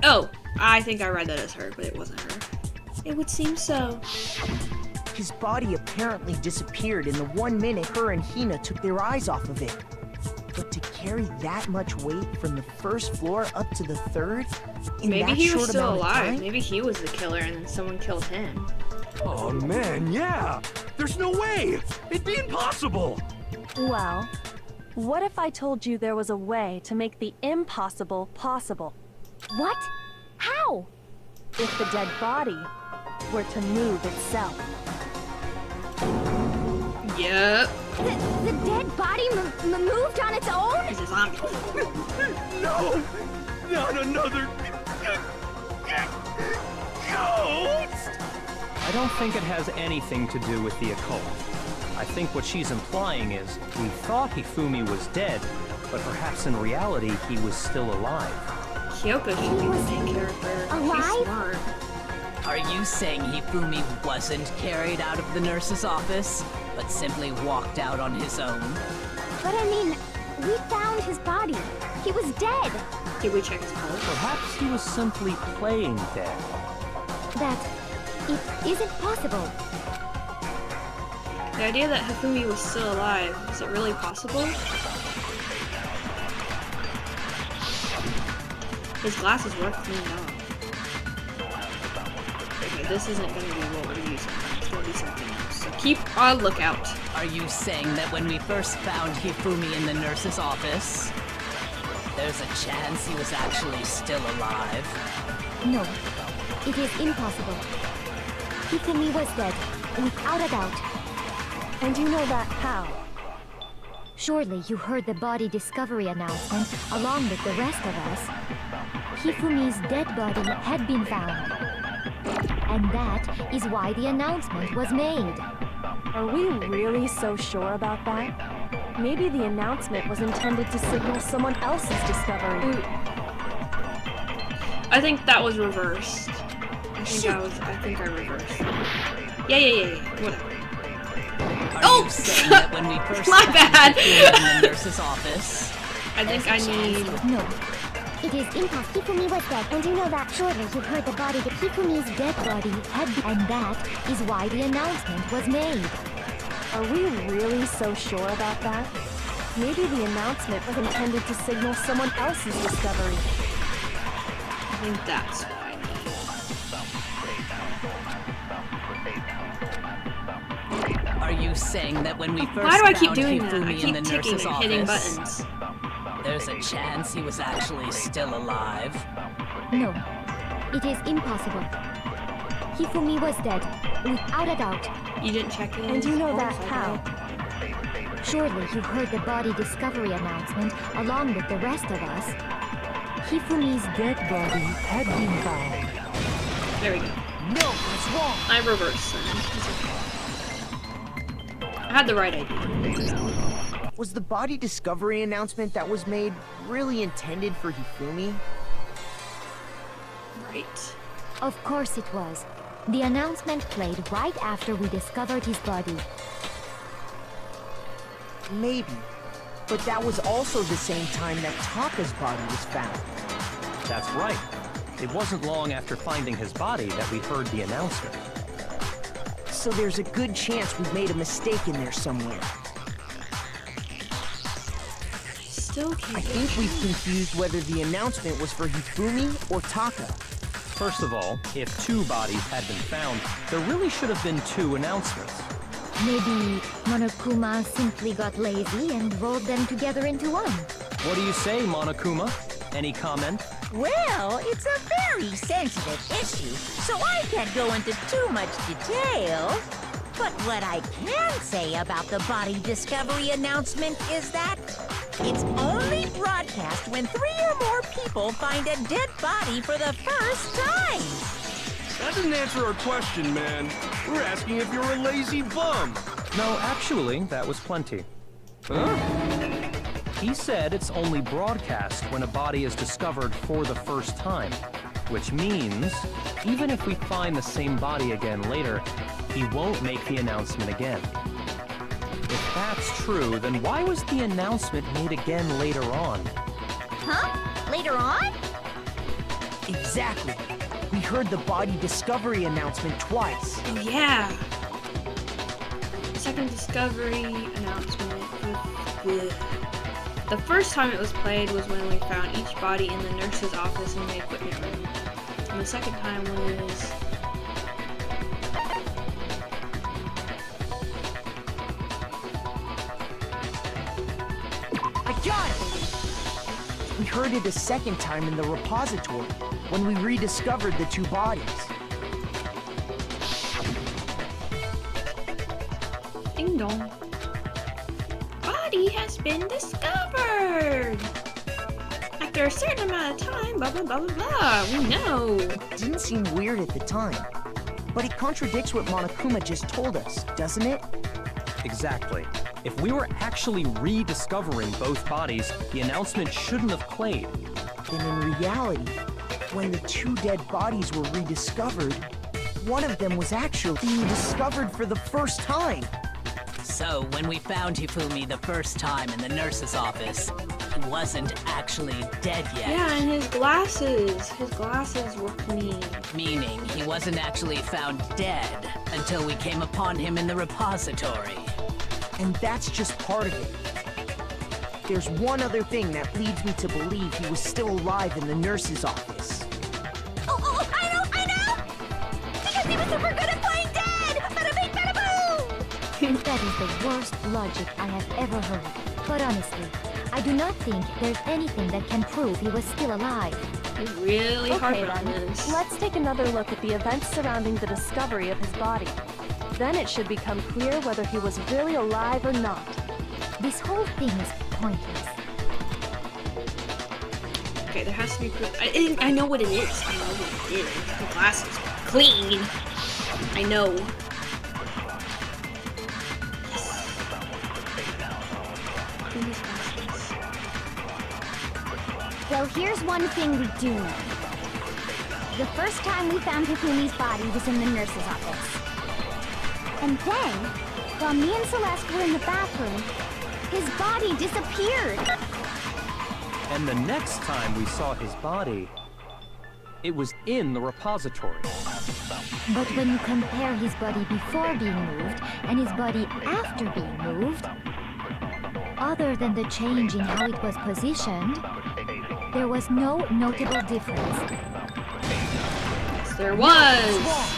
Oh, I think I read that as her, but it wasn't her. It would seem so. His body apparently disappeared in the 1 minute her and Hina took their eyes off of it. But to carry that much weight from the first floor up to the third in Maybe that he was short still amount of alive. time? Maybe he was the killer and then someone killed him. Oh man, yeah! There's no way! It'd be impossible! Well, what if I told you there was a way to make the impossible possible? What? How? If the dead body were to move itself. Yep. The dead body moved on its own? He's a zombie. No! Not another... ghost! I don't think it has anything to do with the occult. I think what she's implying is we thought Hifumi was dead, but perhaps in reality he was still alive. Kyoko should be the main character. Alive? She's smart. Are you saying Hifumi wasn't carried out of the nurse's office, but simply walked out on his own? But I mean, we found his body. He was dead. Did we check his pulse? Perhaps he was simply playing dead. That it isn't possible. The idea that Hifumi was still alive, is it really possible? His glasses work cleaned off. Okay, this isn't gonna be what we're using. It's gonna be something else. So keep a lookout. Are you saying that when we first found Hifumi in the nurse's office, there's a chance he was actually still alive? No, it is impossible. Hifumi was dead, without a doubt. And you know that how? Surely you heard the body discovery announcement along with the rest of us. Hifumi's dead body had been found. And that is why the announcement was made. Are we really so sure about that? Maybe the announcement was intended to signal someone else's discovery. I think that was reversed. I think I reversed. Yeah. Whatever. Are you saying that when we first My found bad. Hifumi in the nurse's office, I think I need... No, It is impossible. Hifumi was dead, and you know that. Surely you heard the body. Hifumi's dead body had been, and that is why the announcement was made. Are we really so sure about that? Maybe the announcement was intended to signal someone else's discovery. I think that's what I need. are you saying that when we first Why do I keep found doing that? I Hifumi in the keep ticking nurse's and hitting office, buttons. there's a chance he was actually still alive? No, it is impossible. Hifumi was dead, without a doubt. You didn't check in. And you know that how? Surely you heard the body discovery announcement along with the rest of us. Hifumi's dead body had been found. There we go. No, that's wrong. I reversed then. It's okay. I had the right idea. Was the body discovery announcement that was made really intended for Hifumi? Right. Of course it was. The announcement played right after we discovered his body. Maybe. But that was also the same time that Taka's body was found. That's right. It wasn't long after finding his body that we heard the announcement. So there's a good chance we've made a mistake in there somewhere. Still can't. I think we've confused whether the announcement was for Hifumi or Taka. First of all, if 2 bodies had been found, there really should have been 2 announcements. Maybe Monokuma simply got lazy and rolled them together into one. What do you say, Monokuma? Any comment? Well, it's a very sensitive issue, so I can't go into too much detail. But what I can say about the body discovery announcement is that it's only broadcast when 3 or more people find a dead body for the first time. That didn't answer our question, man. We're asking if you're a lazy bum. No, actually, that was plenty. Huh? He said it's only broadcast when a body is discovered for the first time, which means even if we find the same body again later, he won't make the announcement again. If that's true, then why was the announcement made again later on? Huh? Later on? Exactly. We heard the body discovery announcement twice. Oh yeah. Second discovery announcement. The first time it was played was when we found each body in the nurse's office in the equipment room. And the second time was... I got it! We heard it a second time in the repository, when we rediscovered the two bodies. Ding dong. Body has been discovered! After a certain amount of time, blah blah blah blah blah, we know! It didn't seem weird at the time, but it contradicts what Monokuma just told us, doesn't it? Exactly. If we were actually rediscovering both bodies, the announcement shouldn't have played. Then in reality, when the two dead bodies were rediscovered, one of them was actually being discovered for the first time. So, when we found Hifumi the first time in the nurse's office, he wasn't actually dead yet. Yeah, and his glasses were clean. Meaning, he wasn't actually found dead until we came upon him in the repository. And that's just part of it. There's one other thing that leads me to believe he was still alive in the nurse's office. Oh, I know! Because he was super good at playing dead! Bada bing, bada boom! That is the worst logic I have ever heard. But honestly, I do not think there's anything that can prove he was still alive. He's really Okay harping on then, this. let's take another look at the events surrounding the discovery of his body. Then it should become clear whether he was really alive or not. This whole thing is pointless. Okay, there has to be proof. I know what it is. I know what it is. The glasses are clean. I know. Well, here's one thing we do know. The first time we found Hifumi's body was in the nurse's office. And then, while me and Celeste were in the bathroom, his body disappeared. And the next time we saw his body, it was in the repository. But when you compare his body before being moved and his body after being moved, other than the change in how it was positioned, there was no notable difference. Yes, there was!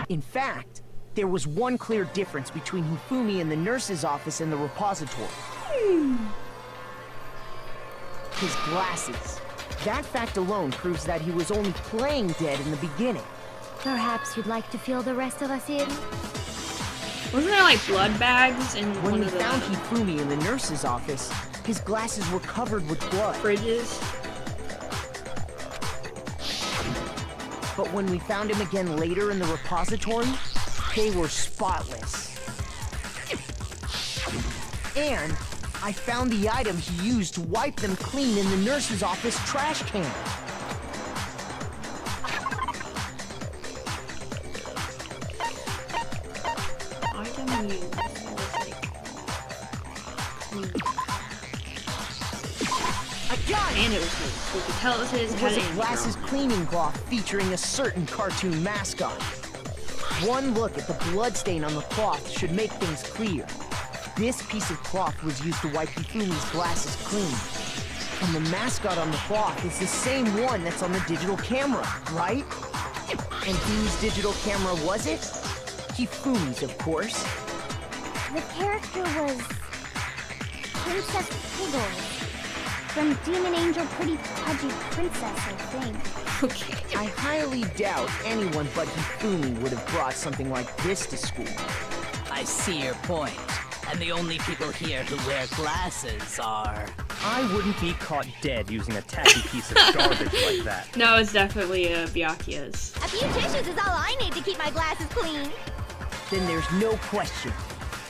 In fact, there was one clear difference between Hifumi in the nurse's office and the repository. His glasses. That fact alone proves that he was only playing dead in the beginning. Perhaps you'd like to fill the rest of us in? Wasn't there like blood bags in When one we of the found Hifumi in the nurse's office, his glasses were covered with blood. fridges? But when we found him again later in the repository, they were spotless. And I found the item he used to wipe them clean in the nurse's office trash can. Item used. I got it! And it was his. So we could tell it was his. It Had was it a in glasses cleaning cloth featuring a certain cartoon mascot. One look at the bloodstain on the cloth should make things clear. This piece of cloth was used to wipe Hifumi's glasses clean. And the mascot on the cloth is the same one that's on the digital camera, right? And whose digital camera was it? Hifumi's, of course. The character was Princess Piggles from Demon Angel Pretty Pudgy Princess, I think. Okay. I highly doubt anyone but Hifumi would have brought something like this to school. I see your point. And the only people here who wear glasses are... I wouldn't be caught dead using a tacky piece of garbage like that. No, it's definitely Byakuya's. A few tissues is all I need to keep my glasses clean. Then there's no question.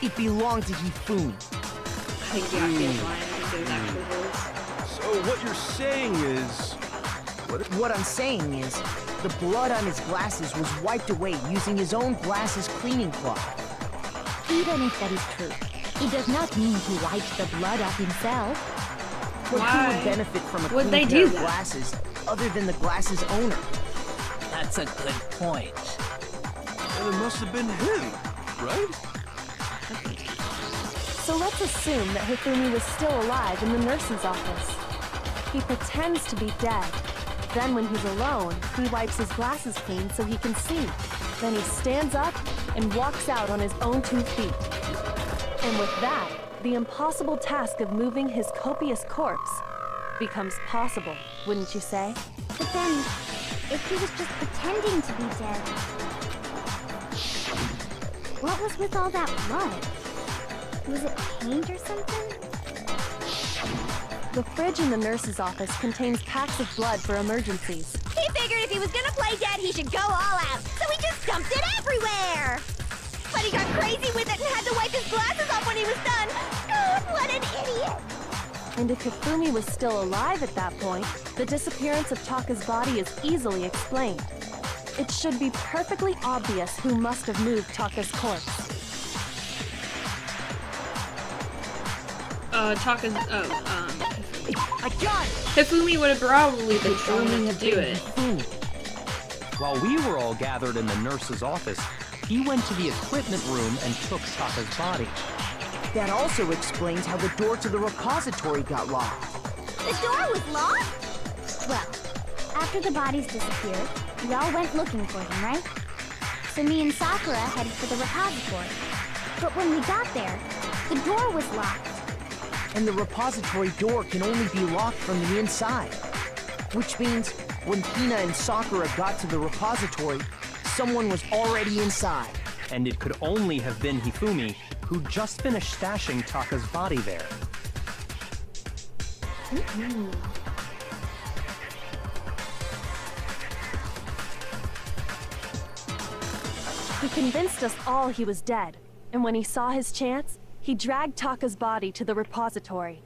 It belonged to Hifumi. I think Byakuya's lying. I think it was actually his. So what you're saying is, What I'm saying is, the blood on his glasses was wiped away using his own glasses cleaning cloth. Even if that is true, it does not mean he wiped the blood off himself. But who Why would benefit from a would clean they pair do of that? glasses other than the glasses owner? That's a good point. Well, it must have been him, right? So let's assume that Hifumi was still alive in the nurse's office. He pretends to be dead. Then when he's alone, he wipes his glasses clean so he can see. Then he stands up and walks out on his own 2 feet. And with that, the impossible task of moving his copious corpse becomes possible, wouldn't you say? But then, if he was just pretending to be dead, what was with all that blood? Was it paint or something? The fridge in the nurse's office contains packs of blood for emergencies. He figured if he was gonna play dead, he should go all out, so he just dumped it everywhere! But he got crazy with it and had to wipe his glasses off when he was done! God, what an idiot! And if Hifumi was still alive at that point, the disappearance of Taka's body is easily explained. It should be perfectly obvious who must have moved Taka's corpse. Taka's, I got it! Hifumi would have probably been strong Only enough have to do been it. Hifumi. While we were all gathered in the nurse's office, he went to the equipment room and took Taka's body. That also explains how the door to the repository got locked. The door was locked? Well, after the bodies disappeared, we all went looking for them, right? So me and Sakura headed for the repository. But when we got there, the door was locked. And the repository door can only be locked from the inside. Which means, when Hina and Sakura got to the repository, someone was already inside. And it could only have been Hifumi, who'd just finished stashing Taka's body there. He convinced us all he was dead, and when he saw his chance, he dragged Taka's body to the repository.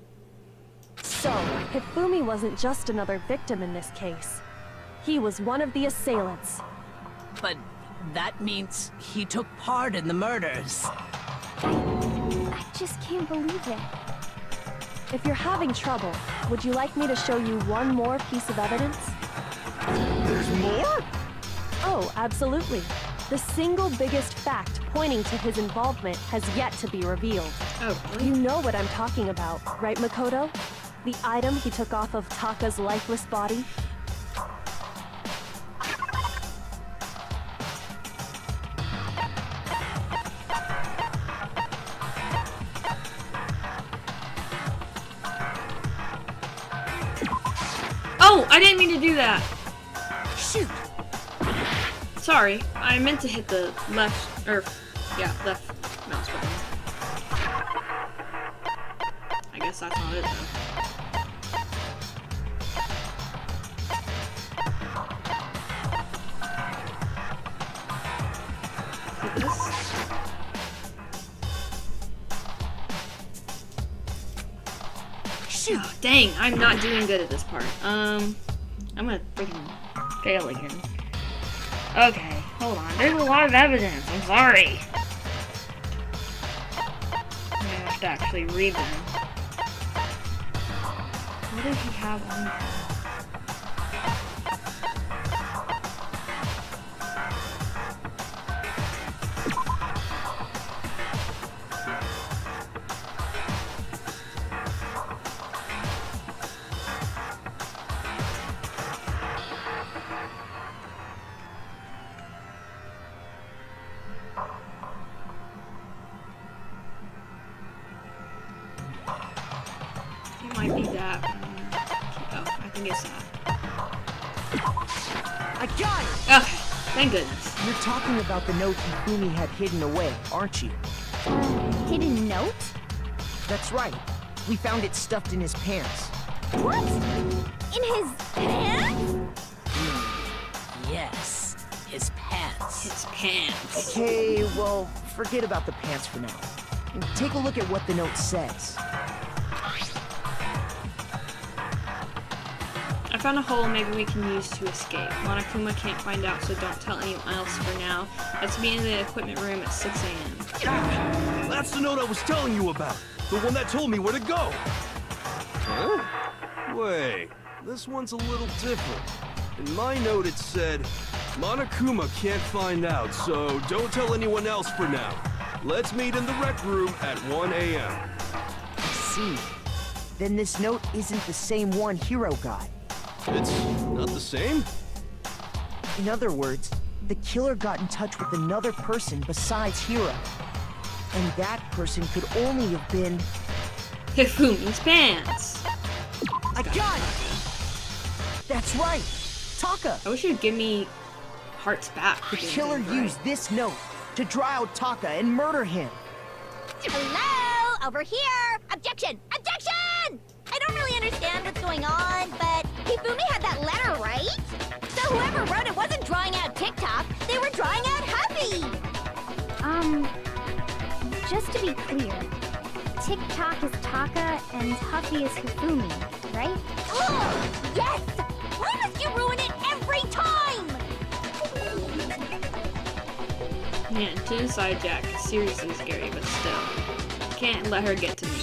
So, Hifumi wasn't just another victim in this case. He was one of the assailants. But that means he took part in the murders. I just can't believe it. If you're having trouble, would you like me to show you one more piece of evidence? There's more? Oh, absolutely. The single biggest fact pointing to his involvement has yet to be revealed. Oh, really? You know what I'm talking about, right, Makoto? The item he took off of Taka's lifeless body? Oh, I didn't mean to do that. Shoot! Sorry, I meant to hit the left, left mouse button. I guess that's not it though. Hit this. Shoot! Oh, dang, I'm not doing good at this part. I'm gonna freaking fail again. Okay, hold on. There's a lot of evidence. I'm sorry. I have to actually read them. What did he have on there? It might be that. Oh, I think it's that. I got it! Okay, thank goodness. You're talking about the note Hifumi had hidden away, aren't you? Hidden note? That's right. We found it stuffed in his pants. What? In his pants? Yes, his pants. His pants. Okay, well, forget about the pants for now. Take a look at what the note says. I found a hole maybe we can use to escape. Monokuma can't find out, so don't tell anyone else for now. Let's be in the equipment room at 6 a.m. That's the note I was telling you about. The one that told me where to go. Huh? Wait, this one's a little different. In my note it said, Monokuma can't find out, so don't tell anyone else for now. Let's meet in the rec room at 1 a.m. I see. Then this note isn't the same one Hiro got. It's not the same? In other words, the killer got in touch with another person besides Hiro. And that person could only have been... Hifumi's pants! I got it! That's right! Taka! I wish you'd give me hearts back. The killer used this note to draw out Taka and murder him. Hello? Over here! Objection! Objection! I don't really understand what's going on, but Hifumi had that letter, right? So whoever wrote it wasn't drawing out TikTok, they were drawing out Huffy! Just to be clear, TikTok is Taka and Huffy is Hifumi, right? Oh, yes! Why must you ruin it every time? Yeah, Jin Side Jack is seriously scary, but still. Can't let her get to me.